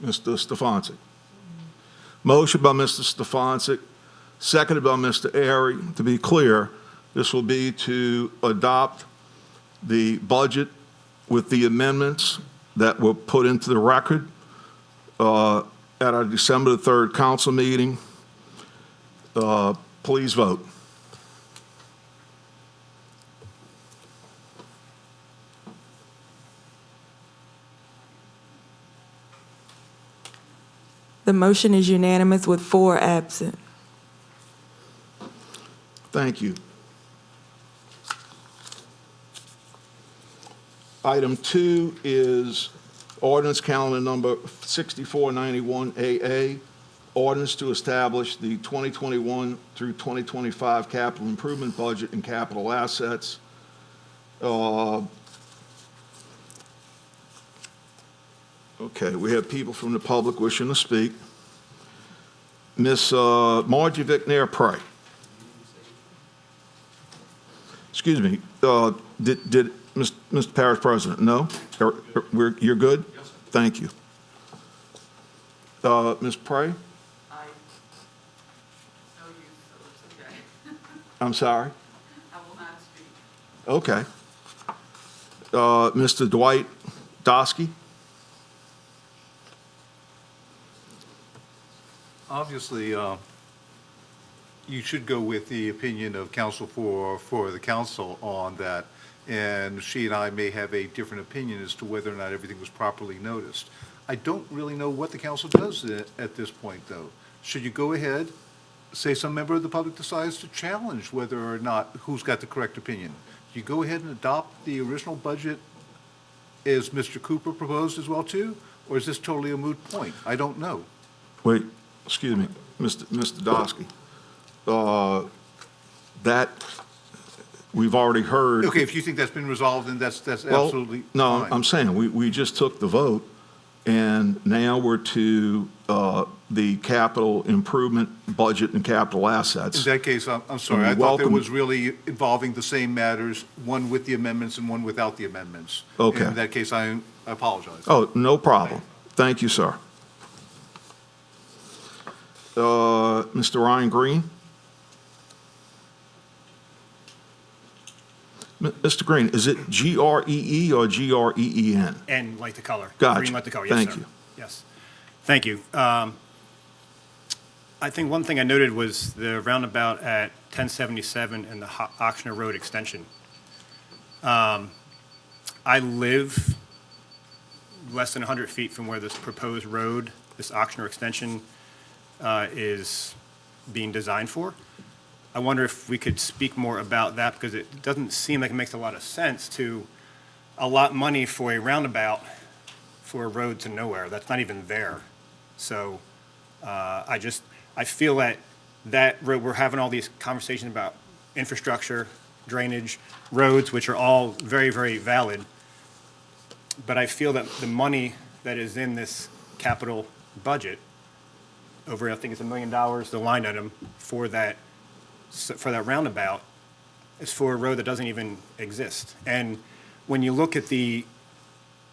Mr. Stefanczyk. Motion by Mr. Stefanczyk, seconded by Mr. Airy. To be clear, this will be to adopt the budget with the amendments that were put into the record at our December the 3rd council meeting. Please vote. The motion is unanimous with 4 absent. Thank you. Item 2 is ordinance calendar number 6491AA, ordinance to establish the 2021 through 2025 capital improvement budget and capital assets. Okay, we have people from the public wishing to speak. Miss Margie Vicknair-Pray. Excuse me, did Mr. Parish President, no? You're good? Yes, sir. Thank you. Ms. Pray? I'm sorry? I will not speak. Okay. Mr. Dwight Dosky? Obviously, you should go with the opinion of counsel for the council on that, and she and I may have a different opinion as to whether or not everything was properly noticed. I don't really know what the council does at this point, though. Should you go ahead, say some member of the public decides to challenge whether or not who's got the correct opinion? Do you go ahead and adopt the original budget as Mr. Cooper proposed as well, too? Or is this totally a moot point? I don't know. Wait, excuse me, Mr. Dosky. That, we've already heard. Okay, if you think that's been resolved, then that's Well, absolutely no, fine. I'm saying, we just took the vote, and now we're to the capital improvement budget and capital assets. In that case, I'm sorry, And I we thought that welcome- was really involving the same matters, one with the amendments and one without the amendments. Okay. In that case, I apologize. Oh, no problem. Thank you, sir. Mr. Ryan Green? Mr. Green, is it G-R-E-E or G-R-E-E-N? And like the color. Gotcha. Green like the color, yes, Thank sir. you. Yes. Thank you. I think one thing I noted was the roundabout at 1077 and the Oxner Road extension. I live less than 100 feet from where this proposed road, this Oxner extension, is being designed for. I wonder if we could speak more about that, because it doesn't seem like it makes a lot of sense to allot money for a roundabout for a road to nowhere. That's not even there. So I feel that road, we're having all these conversations about infrastructure, drainage, roads, which are all very, very valid. But I feel that the money that is in this capital budget, over, I think it's $1 million, the line item for that roundabout, is for a road that doesn't even exist. And when you look at the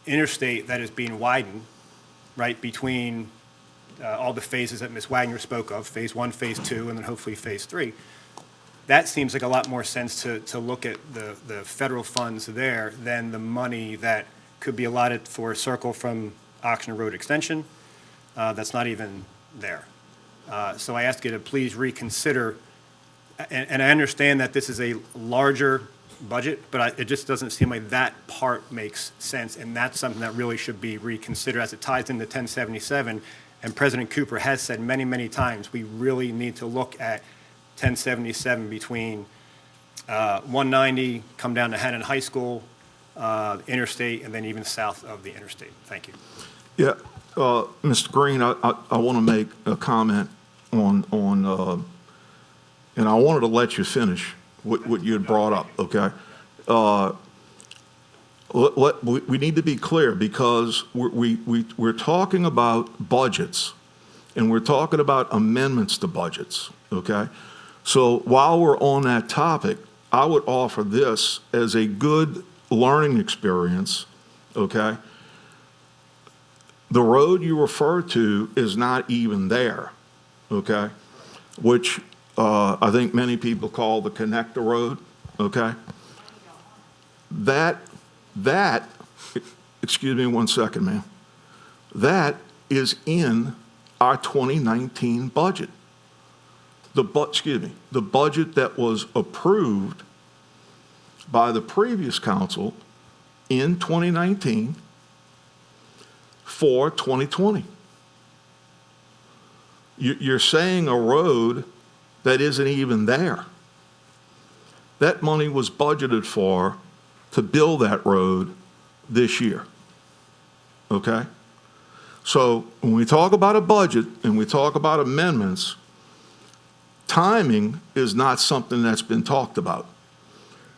interstate that is being widened, right, between all the phases that Ms. Wagner spoke of, phase 1, phase 2, and then hopefully phase 3, that seems like a lot more sense to look at the federal funds there than the money that could be allotted for a circle from Oxner Road extension that's not even there. So I ask you to please reconsider, and I understand that this is a larger budget, but it just doesn't seem like that part makes sense, and that's something that really should be reconsidered as it ties into 1077. And President Cooper has said many, many times, we really need to look at 1077 between 190, come down to Hannon High School, interstate, and then even south of the interstate. Thank you. Yeah, Mr. Green, I want to make a comment on and I wanted to let you finish what you had brought up, okay? We need to be clear, because we're talking about budgets, and we're talking about amendments to budgets, okay? So while we're on that topic, I would offer this as a good learning experience, okay? The road you refer to is not even there, okay? Which I think many people call the connector road, okay? That, excuse me one second, ma'am. That is in our 2019 budget. The budget that was approved by the previous council in 2019 for 2020. You're saying a road that isn't even there. That money was budgeted for to build that road this year. Okay? So when we talk about a budget and we talk about amendments, timing is not something that's been talked about.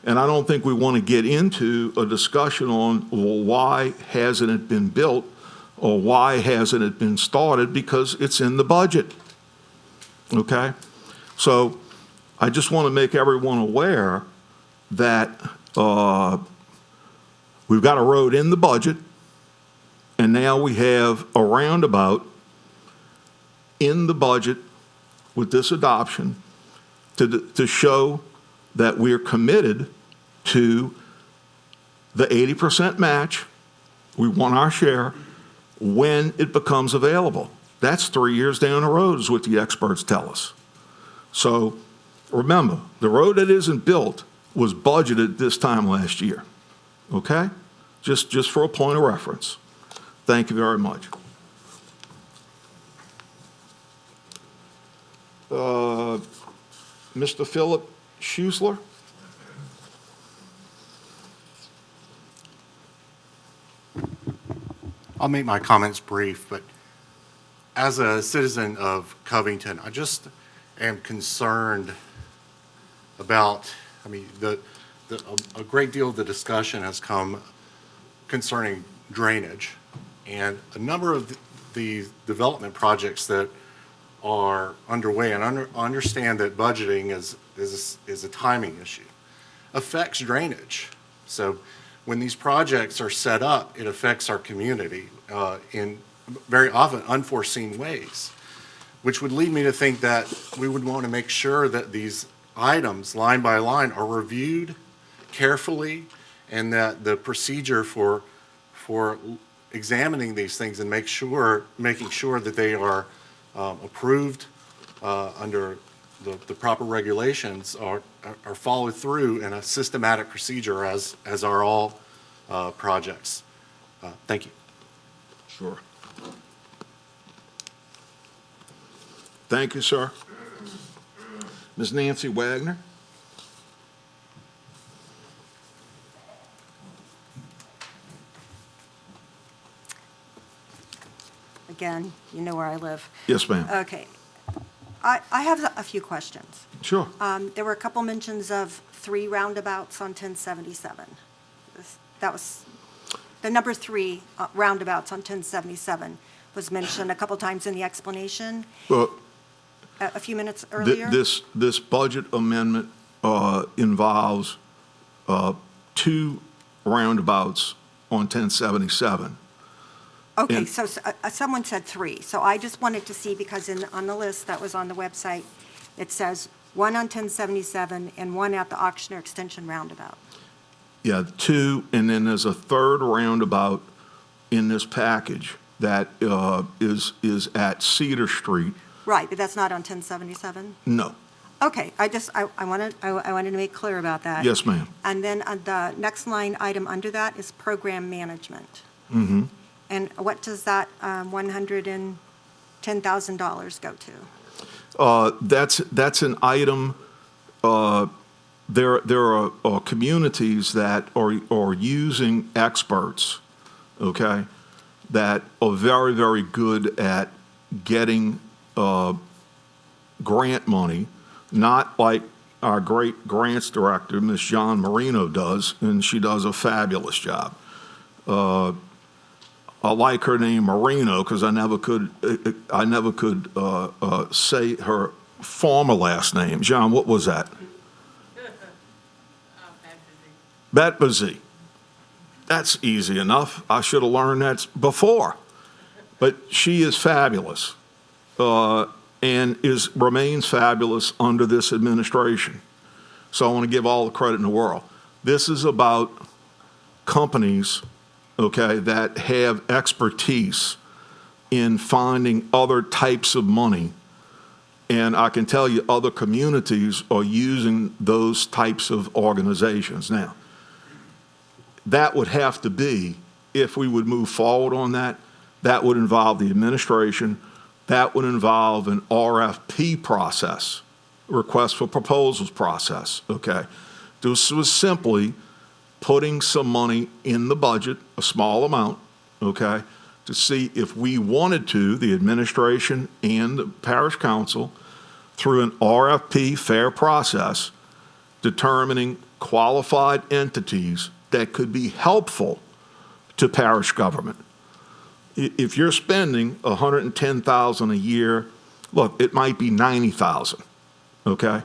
And I don't think we want to get into a discussion on, well, why hasn't it been built or why hasn't it been started, because it's in the budget. Okay? So I just want to make everyone aware that we've got a road in the budget, and now we have a roundabout in the budget with this adoption to show that we're committed to the 80% match. We want our share when it becomes available. That's 3 years down the road is what the experts tell us. So remember, the road that isn't built was budgeted this time last year. Okay? Just for a point of reference. Thank you very much. Mr. Philip Schuessler? I'll make my comments brief, but as a citizen of Covington, I just am concerned about, a great deal of the discussion has come concerning drainage, and a number of the development projects that are underway, and understand that budgeting is a timing issue, affects drainage. So when these projects are set up, it affects our community in very often unforeseen ways, which would lead me to think that we would want to make sure that these items, line by line, are reviewed carefully, and that the procedure for examining these things and making sure that they are approved under the proper regulations are followed through in a systematic procedure, as are all projects. Thank you. Sure. Thank you, sir. Ms. Nancy Wagner? Again, you know where I live. Yes, ma'am. Okay. I have a few questions. Sure. There were a couple mentions of 3 roundabouts on 1077. That was, the number 3 roundabouts on 1077 was mentioned a couple times in the explanation. Well, A few minutes earlier. This budget amendment involves 2 roundabouts on 1077. Okay, And- so someone said 3. So I just wanted to see, because on the list that was on the website, it says 1 on 1077 and 1 at the Auctioneer Extension roundabout. Yeah, 2, and then there's a 3rd roundabout in this package that is at Cedar Street. Right, but that's not on 1077? No. Okay, I wanted to make clear about that. Yes, ma'am. And then the next line item under that is program management. Mm-hmm. And what does that $110,000 go to? That's an item. There are communities that are using experts, okay, that are very, very good at getting grant money, not like our great grants director, Ms. John Marino, does, and she does a fabulous job. I like her name Marino because I never could say her former last name. John, what was that? Betbazy. That's easy enough. I should have learned that before. But she is fabulous and remains fabulous under this administration. So I want to give all the credit in the world. This is about companies, okay, that have expertise in finding other types of money. And I can tell you other communities are using those types of organizations. Now, that would have to be, if we would move forward on that, that would involve the administration that would involve an RFP process, request for proposals process, okay? This was simply putting some money in the budget, a small amount, okay, to see if we wanted to, the administration and the parish council, through an RFP fair process, determining qualified entities that could be helpful to parish government. If you're spending $110,000 a year, look, it might be $90,000, okay?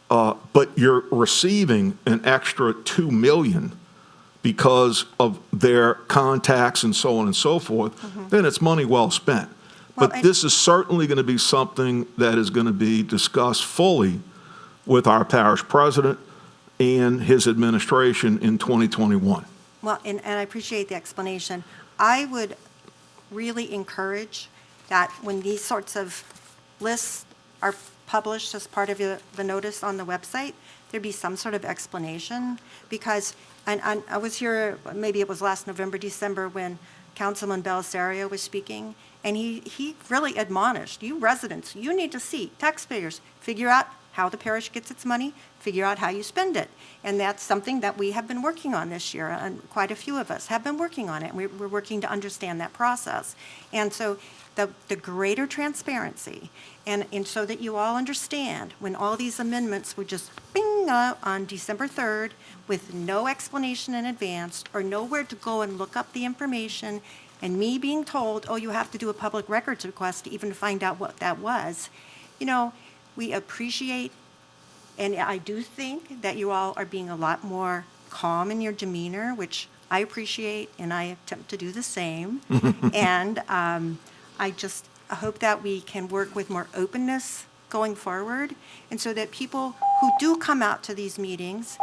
But you're receiving an extra $2 million because of their contacts and so on and so forth, then it's money well spent. Well, But this is certainly going to be something that is going to be discussed fully with our parish president and his administration in 2021. Well, and I appreciate the explanation. I would really encourage that when these sorts of lists are published as part of the notice on the website, there be some sort of explanation, because and I was here, maybe it was last November, December, when Councilman Belisario was speaking, and he really admonished, you residents, you need to see, taxpayers, figure out how the parish gets its money, figure out how you spend it. And that's something that we have been working on this year, and quite a few of us have been working on it. We're working to understand that process. And so the greater transparency, and so that you all understand, when all these amendments were just bing on December 3rd with no explanation in advance or nowhere to go and look up the information, and me being told, oh, you have to do a public records request to even find out what that was, you know, we appreciate, and I do think that you all are being a lot more calm in your demeanor, which I appreciate, and I attempt to do the same. And I just hope that we can work with more openness going forward, and so that people who do come out to these meetings,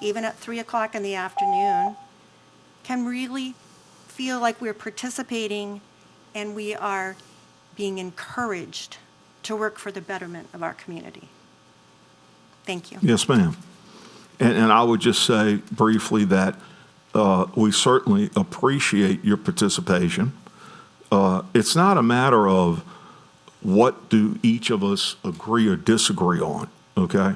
even at 3 o'clock in the afternoon, can really feel like we're participating and we are being encouraged to work for the betterment of our community. Thank you. Yes, ma'am. And I would just say briefly that we certainly appreciate your participation. It's not a matter of what do each of us agree or disagree on, okay?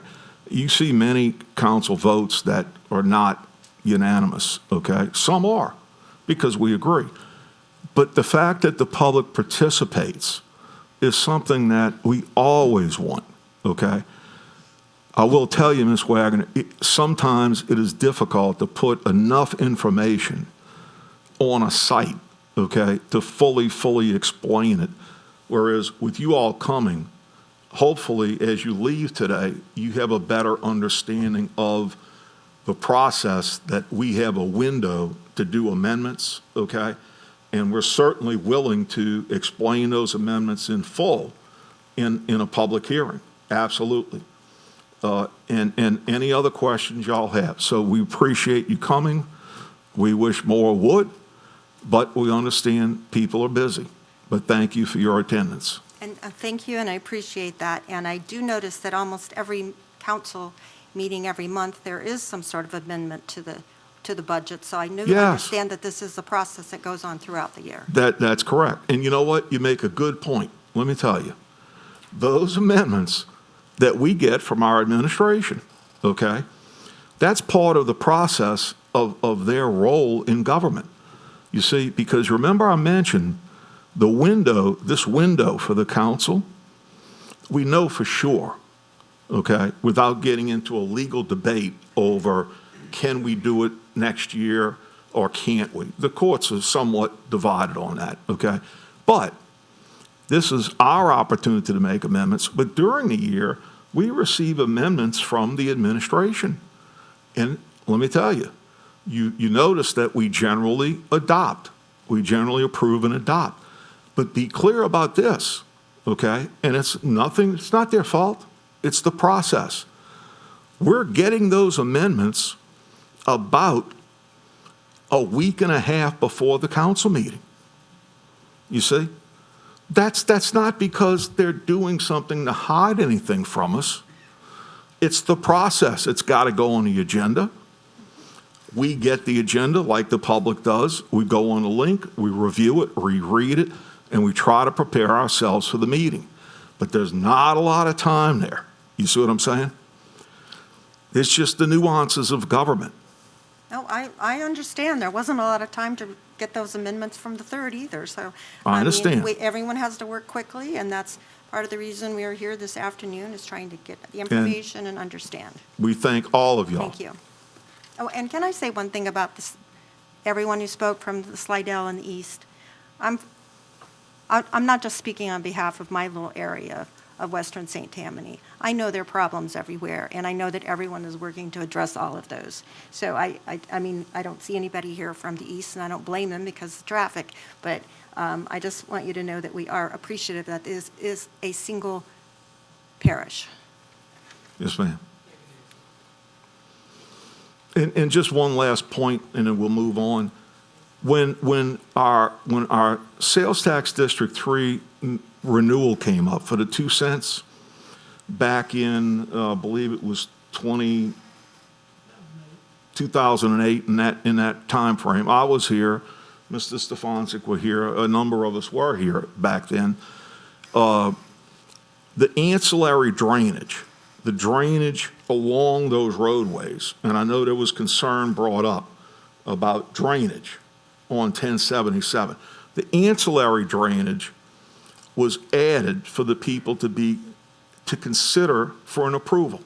You see many council votes that are not unanimous, okay? Some are, because we agree. But the fact that the public participates is something that we always want, okay? I will tell you, Ms. Wagner, sometimes it is difficult to put enough information on a site, okay, to fully explain it. Whereas with you all coming, hopefully as you leave today, you have a better understanding of the process, that we have a window to do amendments, okay? And we're certainly willing to explain those amendments in full in a public hearing, absolutely. And any other questions y'all have. So we appreciate you coming. We wish more would, but we understand people are busy. But thank you for your attendance. And thank you, and I appreciate that. And I do notice that almost every council meeting every month, there is some sort of amendment to the budget. So I understand that this is a process that goes on throughout the year. That's correct. And you know what? You make a good point. Let me tell you. Those amendments that we get from our administration, okay, that's part of the process of their role in government. You see, because remember I mentioned the window, this window for the council, we know for sure, okay, without getting into a legal debate over can we do it next year or can't we? The courts are somewhat divided on that, okay? But this is our opportunity to make amendments. But during the year, we receive amendments from the administration. And let me tell you, you notice that we generally adopt. We generally approve and adopt. But be clear about this, okay? And it's not their fault. It's the process. We're getting those amendments about a week and a half before the council meeting. You see? That's not because they're doing something to hide anything from us. It's the process. It's got to go on the agenda. We get the agenda like the public does. We go on the link, we review it, reread it, and we try to prepare ourselves for the meeting. But there's not a lot of time there. You see what I'm saying? It's just the nuances of government. No, I understand. There wasn't a lot of time to get those amendments from the 3rd either, so. I understand. mean, everyone has to work quickly, and that's part of the reason we are here this afternoon, is trying to get the information and understand. We thank all of y'all. Thank you. Oh, and can I say one thing about this, everyone who spoke from the Slidell and the East? I'm not just speaking on behalf of my little area of Western St. Tammany. I know there are problems everywhere, and I know that everyone is working to address all of those. So I mean, I don't see anybody here from the East, and I don't blame them because of traffic, but I just want you to know that we are appreciative that this is a single parish. Yes, ma'am. And just one last point, and then we'll move on. When our sales tax District 3 renewal came up for the 2 cents back in, I believe it was 2008, in that time frame, I was here, Mr. Stefancic was here, a number of us were here back then. The ancillary drainage, the drainage along those roadways, and I know there was concern brought up about drainage on 1077. The ancillary drainage was added for the people to consider for an approval.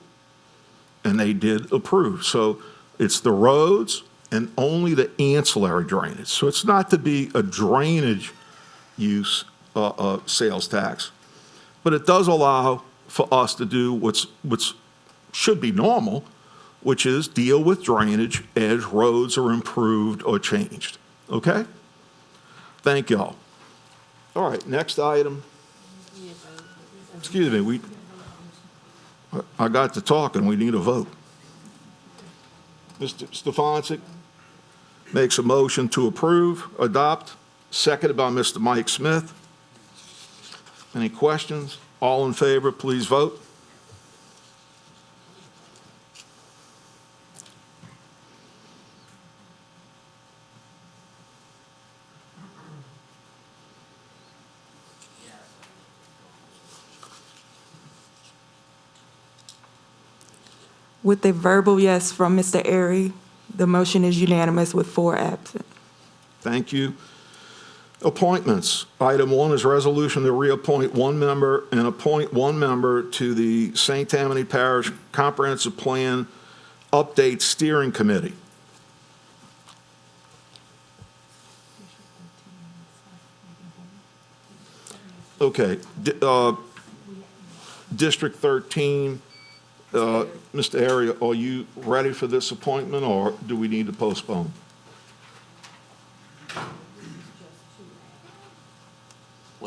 And they did approve. So it's the roads and only the ancillary drainage. So it's not to be a drainage use sales tax, but it does allow for us to do what's should be normal, which is deal with drainage as roads are improved or changed. Okay? Thank y'all. All right, next item. Excuse me, I got to talking, we need a vote. Mr. Stefancic makes a motion to approve, adopt, seconded by Mr. Mike Smith. Any questions? All in favor, please vote. With a verbal yes from Mr. Airy, the motion is unanimous with 4 absent. Thank you. Appointments. Item 1 is resolution to reappoint 1 member and appoint 1 member to the St. Tammany Parish Comprehensive Plan Update Steering Committee. Okay. District 13, Mr. Airy, are you ready for this appointment, or do we need to postpone?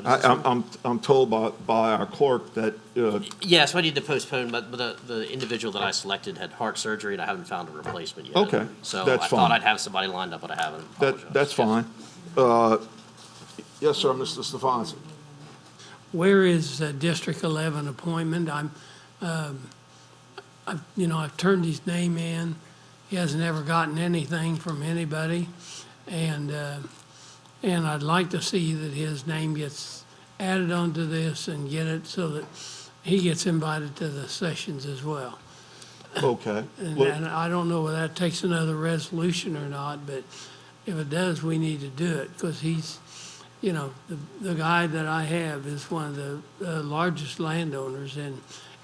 I'm told by our clerk that. Yes, I need to postpone, but the individual that I selected had heart surgery, and I haven't found a replacement yet. Okay, So that's I fine. thought I'd have somebody lined up, but I haven't. That's fine. Yes, sir, Mr. Stefancic. Where is District 11 appointment? I've turned his name in. He hasn't ever gotten anything from anybody. And I'd like to see that his name gets added onto this and get it so that he gets invited to the sessions as well. Okay. And I don't know whether that takes another resolution or not, but if it does, we need to do it, because he's, the guy that I have is one of the largest landowners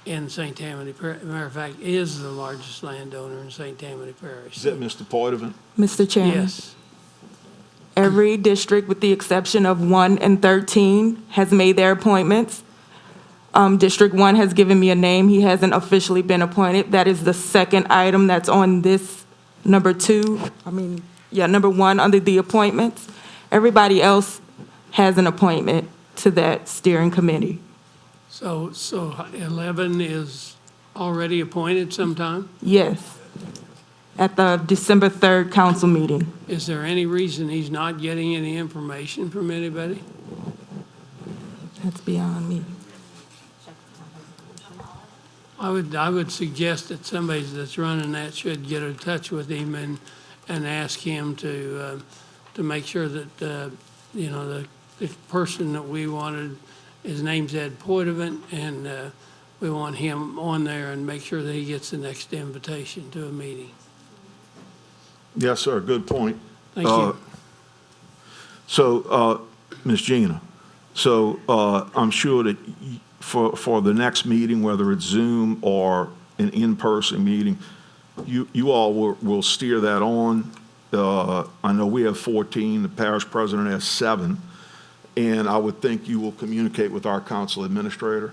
in St. Tammany Parish. Matter of fact, is the largest landowner in St. Tammany Parish. Is that Mr. Poitevin? Mr. Chairman? Yes. Every district, with the exception of 1 and 13, has made their appointments. District 1 has given me a name. He hasn't officially been appointed. That is the second item that's on this number 1 under the appointments. Everybody else has an appointment to that steering committee. So 11 is already appointed sometime? Yes, at the December 3rd council meeting. Is there any reason he's not getting any information from anybody? That's beyond me. I would suggest that somebody that's running that should get in touch with him and ask him to make sure that, the the person that we wanted, his name's Ed Poitevin, and we want him on there and make sure that he gets the next invitation to a meeting. Yes, sir, good point. Thank you. So, Ms. Gina, so I'm sure that for the next meeting, whether it's Zoom or an in-person meeting, you all will steer that on. I know we have 14, the parish president has 7, and I would think you will communicate with our council administrator.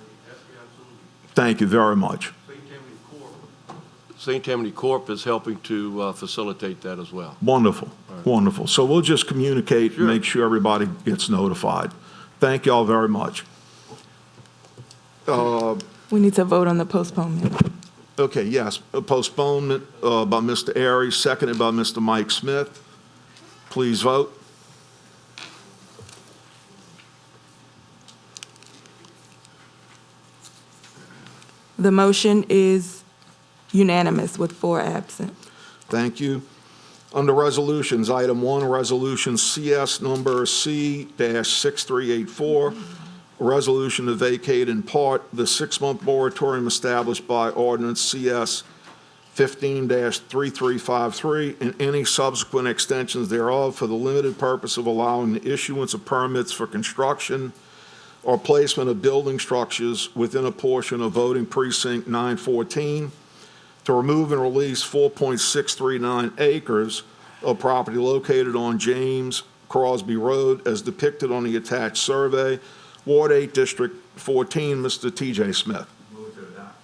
Thank you very much. St. Tammany Corp is helping to facilitate that as well. Wonderful, wonderful. So we'll just communicate and make sure everybody gets notified. Thank y'all very much. We need to vote on the postponement. Okay, yes, a postponement by Mr. Airy, seconded by Mr. Mike Smith. Please vote. The motion is unanimous with 4 absent. Thank you. Under resolutions, item 1, resolution CS number C-6384, a resolution to vacate in part the 6-month moratorium established by ordinance CS 15-3353 and any subsequent extensions thereof for the limited purpose of allowing the issuance of permits for construction or placement of building structures within a portion of voting precinct 914, to remove and release 4.639 acres of property located on James Crosby Road as depicted on the attached survey, Ward 8, District 14, Mr. T.J. Smith. Move to adopt.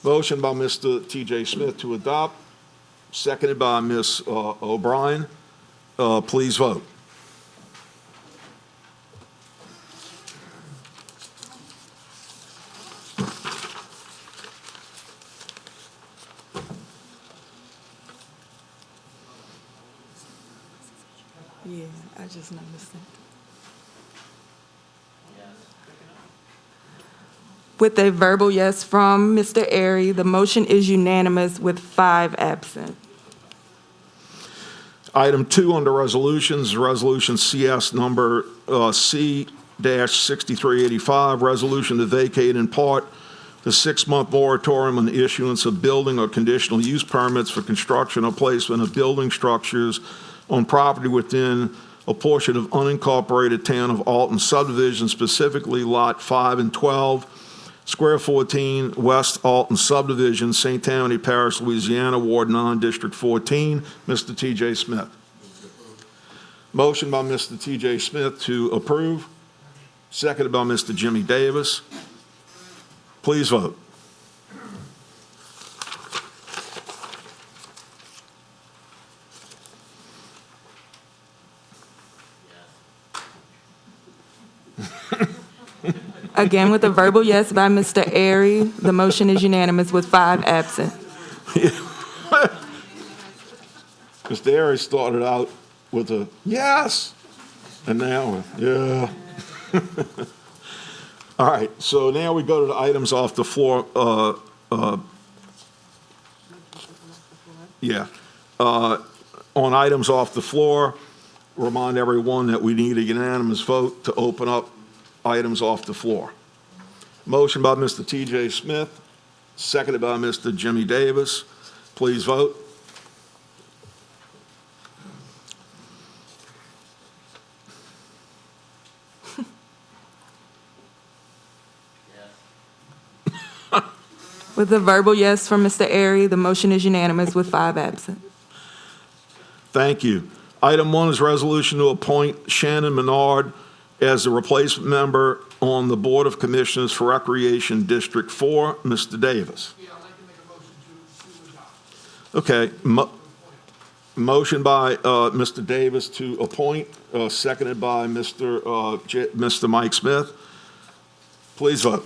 Motion by Mr. T.J. Smith to adopt, seconded by Ms. O'Brien. Please vote. Yeah, I just noticed that. With a verbal yes from Mr. Airy, the motion is unanimous with 5 absent. Item 2 under resolutions, resolution CS number C-6385, resolution to vacate in part the 6-month moratorium on the issuance of building or conditional use permits for construction or placement of building structures on property within a portion of unincorporated town of Alton subdivision, specifically Lot 5 and 12, Square 14, West Alton subdivision, St. Tammany Parish, Louisiana, Ward 9, District 14. Mr. T.J. Smith. Motion by Mr. T.J. Smith to approve, seconded by Mr. Jimmy Davis. Please vote. Again, with a verbal yes by Mr. Airy, the motion is unanimous with 5 absent. Mr. Airy started out with a yes, and now, yeah. All right, so now we go to the items off the floor. On items off the floor, remind everyone that we need a unanimous vote to open up items off the floor. Motion by Mr. T.J. Smith, seconded by Mr. Jimmy Davis. Please vote. With a verbal yes from Mr. Airy, the motion is unanimous with 5 absent. Thank you. Item 1 is resolution to appoint Shannon Menard as the replacement member on the Board of Commissioners for Recreation District 4. Mr. Davis. Yeah, I'd like to make a motion to adopt. Okay. Motion by Mr. Davis to appoint, seconded by Mr. Mike Smith. Please vote.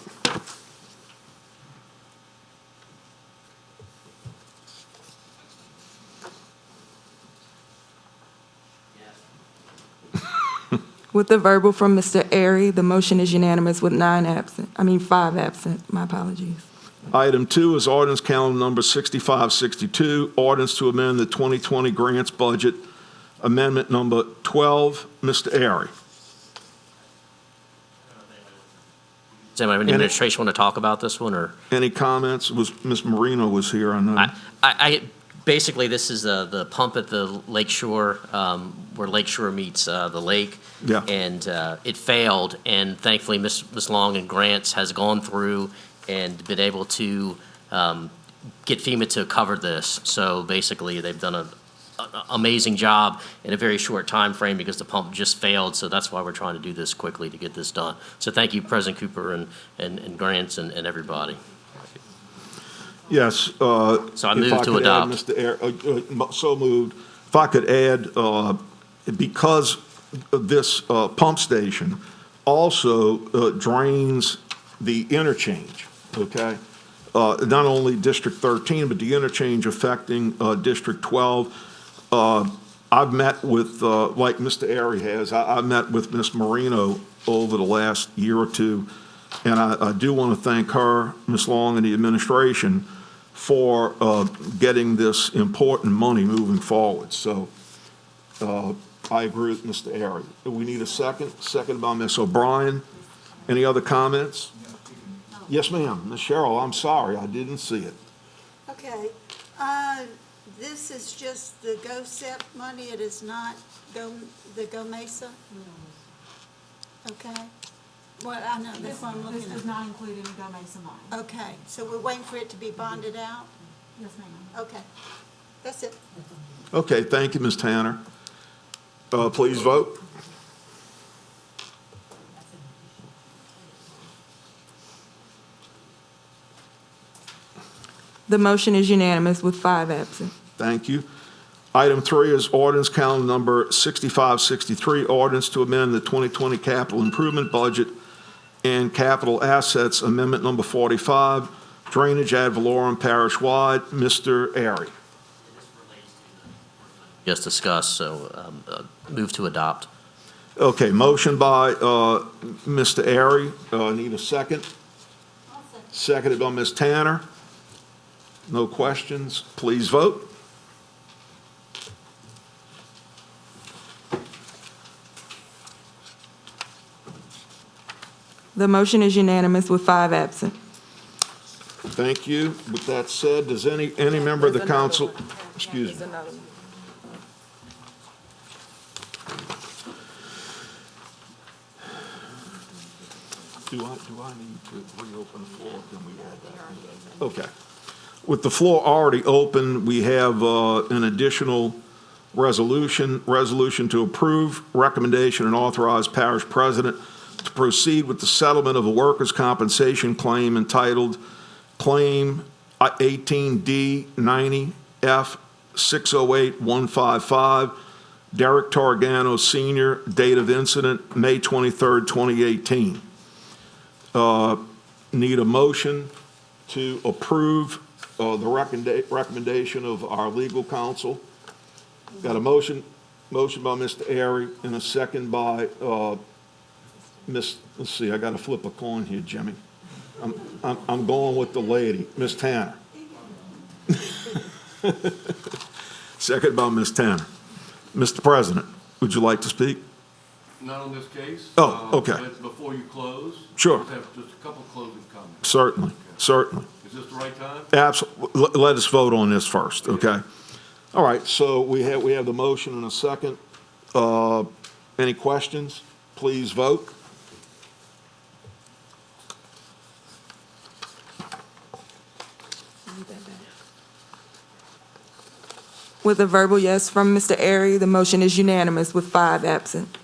With the verbal from Mr. Airy, the motion is unanimous with 5 absent. My apologies. Item 2 is ordinance calendar number 6562, ordinance to amend the 2020 grants budget, amendment number 12. Mr. Airy. Does anyone in the administration want to talk about this one, or? Any comments? Ms. Marino was here, I know. Basically, this is the pump at the Lake Shore, where Lake Shore meets the lake. Yeah. And it failed, and thankfully, Ms. Long and Grants has gone through and been able to get FEMA to cover this. So basically, they've done an amazing job in a very short time frame because the pump just failed. So that's why we're trying to do this quickly to get this done. So thank you, President Cooper and Grants and everybody. Yes. So I move to adopt. So moved. If I could add, because this pump station also drains the interchange, okay? Not only District 13, but the interchange affecting District 12. I've met with, like Mr. Airy has, I met with Ms. Marino over the last year or two, and I do want to thank her, Ms. Long, and the administration for getting this important money moving forward. So I agree with Mr. Airy. We need a second. Second by Ms. O'Brien. Any other comments? Yes, ma'am. Ms. Cheryl, I'm sorry. I didn't see it. Okay. This is just the GO-SEP money. It is not the Go Mesa? Okay. Well, I know, that's what I'm looking at. This does not include any Go Mesa money. Okay, so we're waiting for it to be bonded out? Yes, ma'am. Okay. That's it. Okay, thank you, Ms. Tanner. Please vote. The motion is unanimous with 5 absent. Thank you. Item 3 is ordinance calendar number 6563, ordinance to amend the 2020 capital improvement budget and capital assets amendment number 45, drainage ad valorem parish-wide. Mr. Airy. Just discussed, so move to adopt. Okay, motion by Mr. Airy. Need a second? Seconded by Ms. Tanner. No questions. Please vote. The motion is unanimous with 5 absent. Thank you. With that said, does any member of the council, excuse me. Do I need to reopen the floor? Can we add that? Okay. With the floor already open, we have an additional resolution to approve recommendation and authorize parish president to proceed with the settlement of a workers' compensation claim entitled Claim 18D 90F 608155, Derek Targano Sr., date of incident, May 23rd, 2018. Need a motion to approve the recommendation of our legal counsel. Got a motion by Mr. Airy and a second by let's see, I got to flip a coin here, Jimmy. I'm going with the lady, Ms. Tanner. Second by Ms. Tanner. Mr. President, would you like to speak? Not on this case. Oh, okay. But before you close. Sure. Let's have just a couple closing comments. Certainly, certainly. Is this the right time? Absolutely. Let us vote on this first, okay? All right, so we have the motion and a second. Any questions? Please vote. With a verbal yes from Mr. Airy, the motion is unanimous with 5 absent.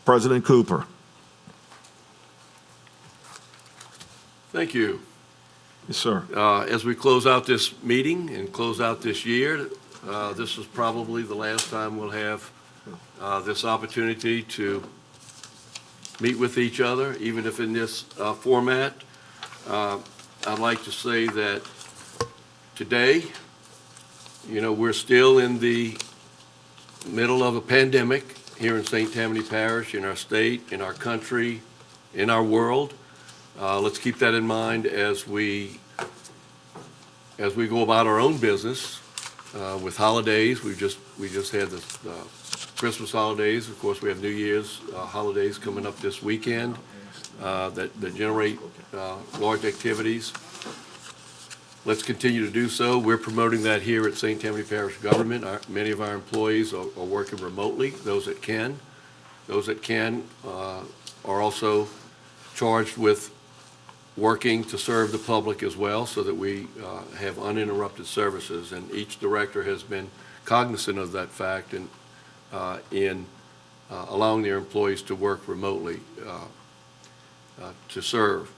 President Cooper. Thank you. Yes, sir. As we close out this meeting and close out this year, this is probably the last time we'll have this opportunity to meet with each other, even if in this format. I'd like to say that today, we're still in the middle of a pandemic here in St. Tammany Parish, in our state, in our country, in our world. Let's keep that in mind as we go about our own business with holidays. We just had the Christmas holidays. Of course, we have New Year's holidays coming up this weekend. that generate large activities. Let's continue to do so. We're promoting that here at St. Tammany Parish Government. Many of our employees are working remotely, those that can. Those that can are also charged with working to serve the public as well, so that we have uninterrupted services. And each director has been cognizant of that fact in allowing their employees to work remotely to serve.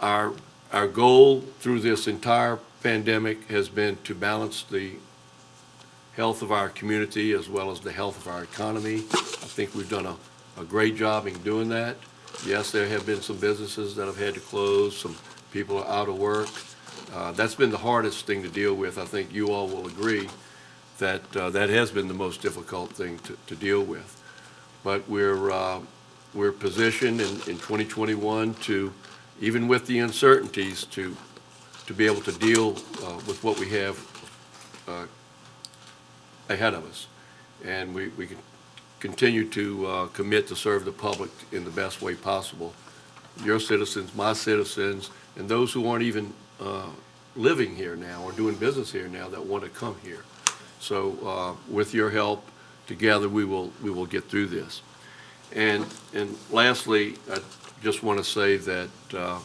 Our goal through this entire pandemic has been to balance the health of our community as well as the health of our economy. I think we've done a great job in doing that. Yes, there have been some businesses that have had to close, some people are out of work. That's been the hardest thing to deal with. I think you all will agree that that has been the most difficult thing to deal with. But we're positioned in 2021 to, even with the uncertainties, to be able to deal with what we have ahead of us. And we can continue to commit to serve the public in the best way possible. Your citizens, my citizens, and those who aren't even living here now or doing business here now that want to come here. So with your help, together we will get through this. And lastly, I just want to say that I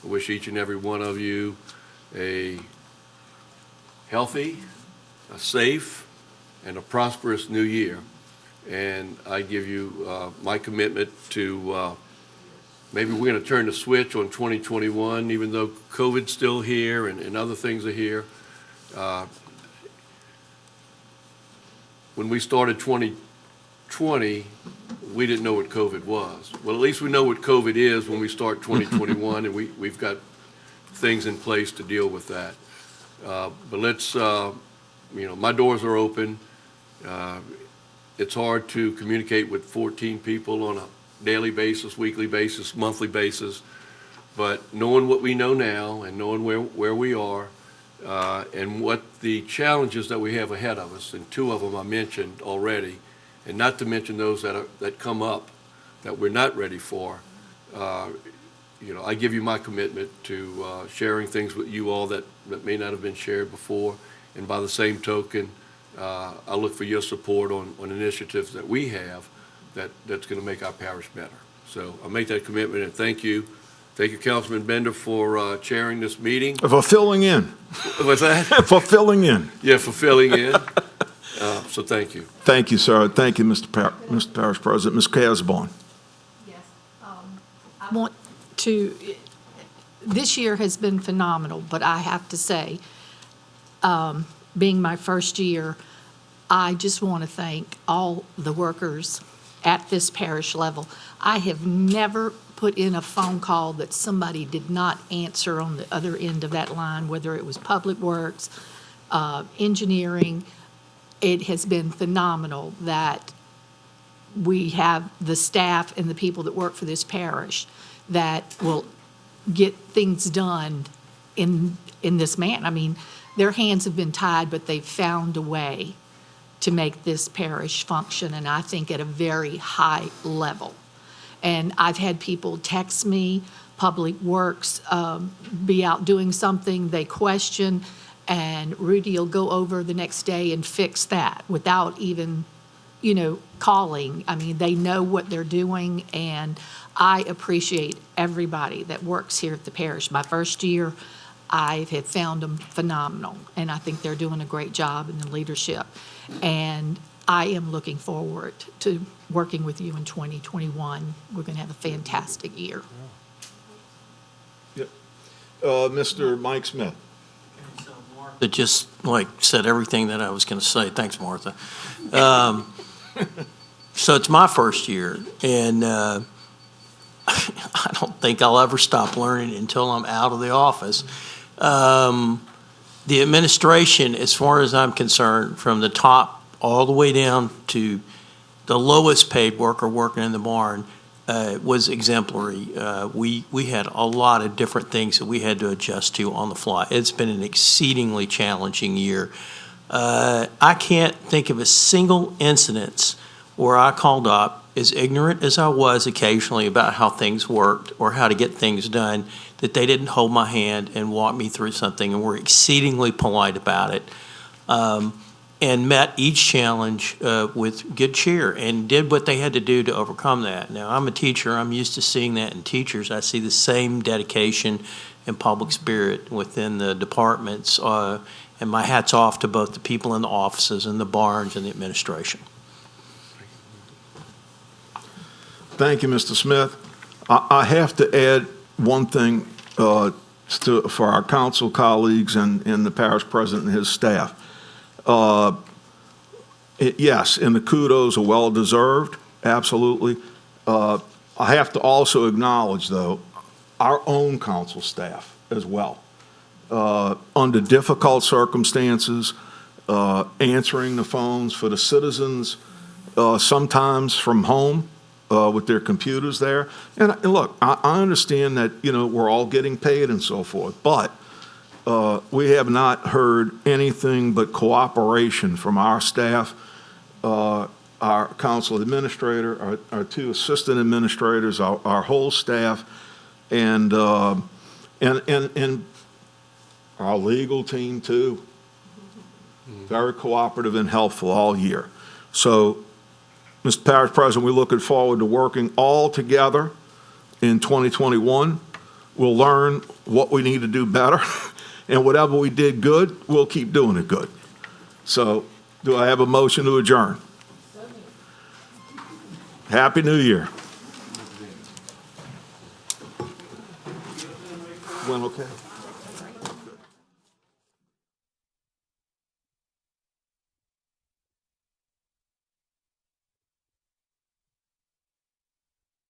wish each and every one of you a healthy, a safe, and a prosperous new year. And I give you my commitment to maybe we're going to turn the switch on 2021, even though COVID's still here and other things are here. When we started 2020, we didn't know what COVID was. Well, at least we know what COVID is when we start 2021, and we've got things in place to deal with that. But let's, my doors are open. It's hard to communicate with 14 people on a daily basis, weekly basis, monthly basis. But knowing what we know now and knowing where we are and what the challenges that we have ahead of us, and two of them I mentioned already, and not to mention those that come up that we're not ready for, I give you my commitment to sharing things with you all that may not have been shared before. And by the same token, I look for your support on initiatives that we have that's going to make our parish better. So I make that commitment, and thank you. Thank you, Councilman Bender, for chairing this meeting. For filling in. What's that? For filling in. Yeah, for filling in. So thank you. Thank you, sir. Thank you, Mr. Parish President. Ms. Casborn. Yes. I want to, this year has been phenomenal, but I have to say, being my first year, I just want to thank all the workers at this parish level. I have never put in a phone call that somebody did not answer on the other end of that line, whether it was Public Works, engineering. It has been phenomenal that we have the staff and the people that work for this parish that will get things done in this manner. I mean, their hands have been tied, but they've found a way to make this parish function, and I think at a very high level. And I've had people text me, Public Works, be out doing something, they question, and Rudy will go over the next day and fix that without even, calling. I mean, they know what they're doing, and I appreciate everybody that works here at the parish. My first year, I have found them phenomenal, and I think they're doing a great job in the leadership. And I am looking forward to working with you in 2021. We're going to have a fantastic year. Yep. Mr. Mike Smith. That just said everything that I was going to say. Thanks, Martha. So it's my first year, and I don't think I'll ever stop learning until I'm out of the office. The administration, as far as I'm concerned, from the top all the way down to the lowest paid worker working in the barn, was exemplary. We had a lot of different things that we had to adjust to on the fly. It's been an exceedingly challenging year. I can't think of a single incidence where I called up, as ignorant as I was occasionally about how things worked or how to get things done, that they didn't hold my hand and walk me through something and were exceedingly polite about it. And met each challenge with good cheer and did what they had to do to overcome that. Now, I'm a teacher. I'm used to seeing that in teachers. I see the same dedication and public spirit within the departments. And my hat's off to both the people in the offices and the barns and the administration. Thank you, Mr. Smith. I have to add one thing for our council colleagues and the parish president and his staff. Yes, and the kudos are well-deserved, absolutely. I have to also acknowledge, though, our own council staff as well. Under difficult circumstances, answering the phones for the citizens, sometimes from home with their computers there. And look, I understand that, we're all getting paid and so forth, but we have not heard anything but cooperation from our staff, our council administrator, our two assistant administrators, our whole staff, and our legal team too. Very cooperative and helpful all year. So, Mr. Parish President, we're looking forward to working all together in 2021. We'll learn what we need to do better. And whatever we did good, we'll keep doing it good. So, do I have a motion to adjourn? Happy New Year. Went okay?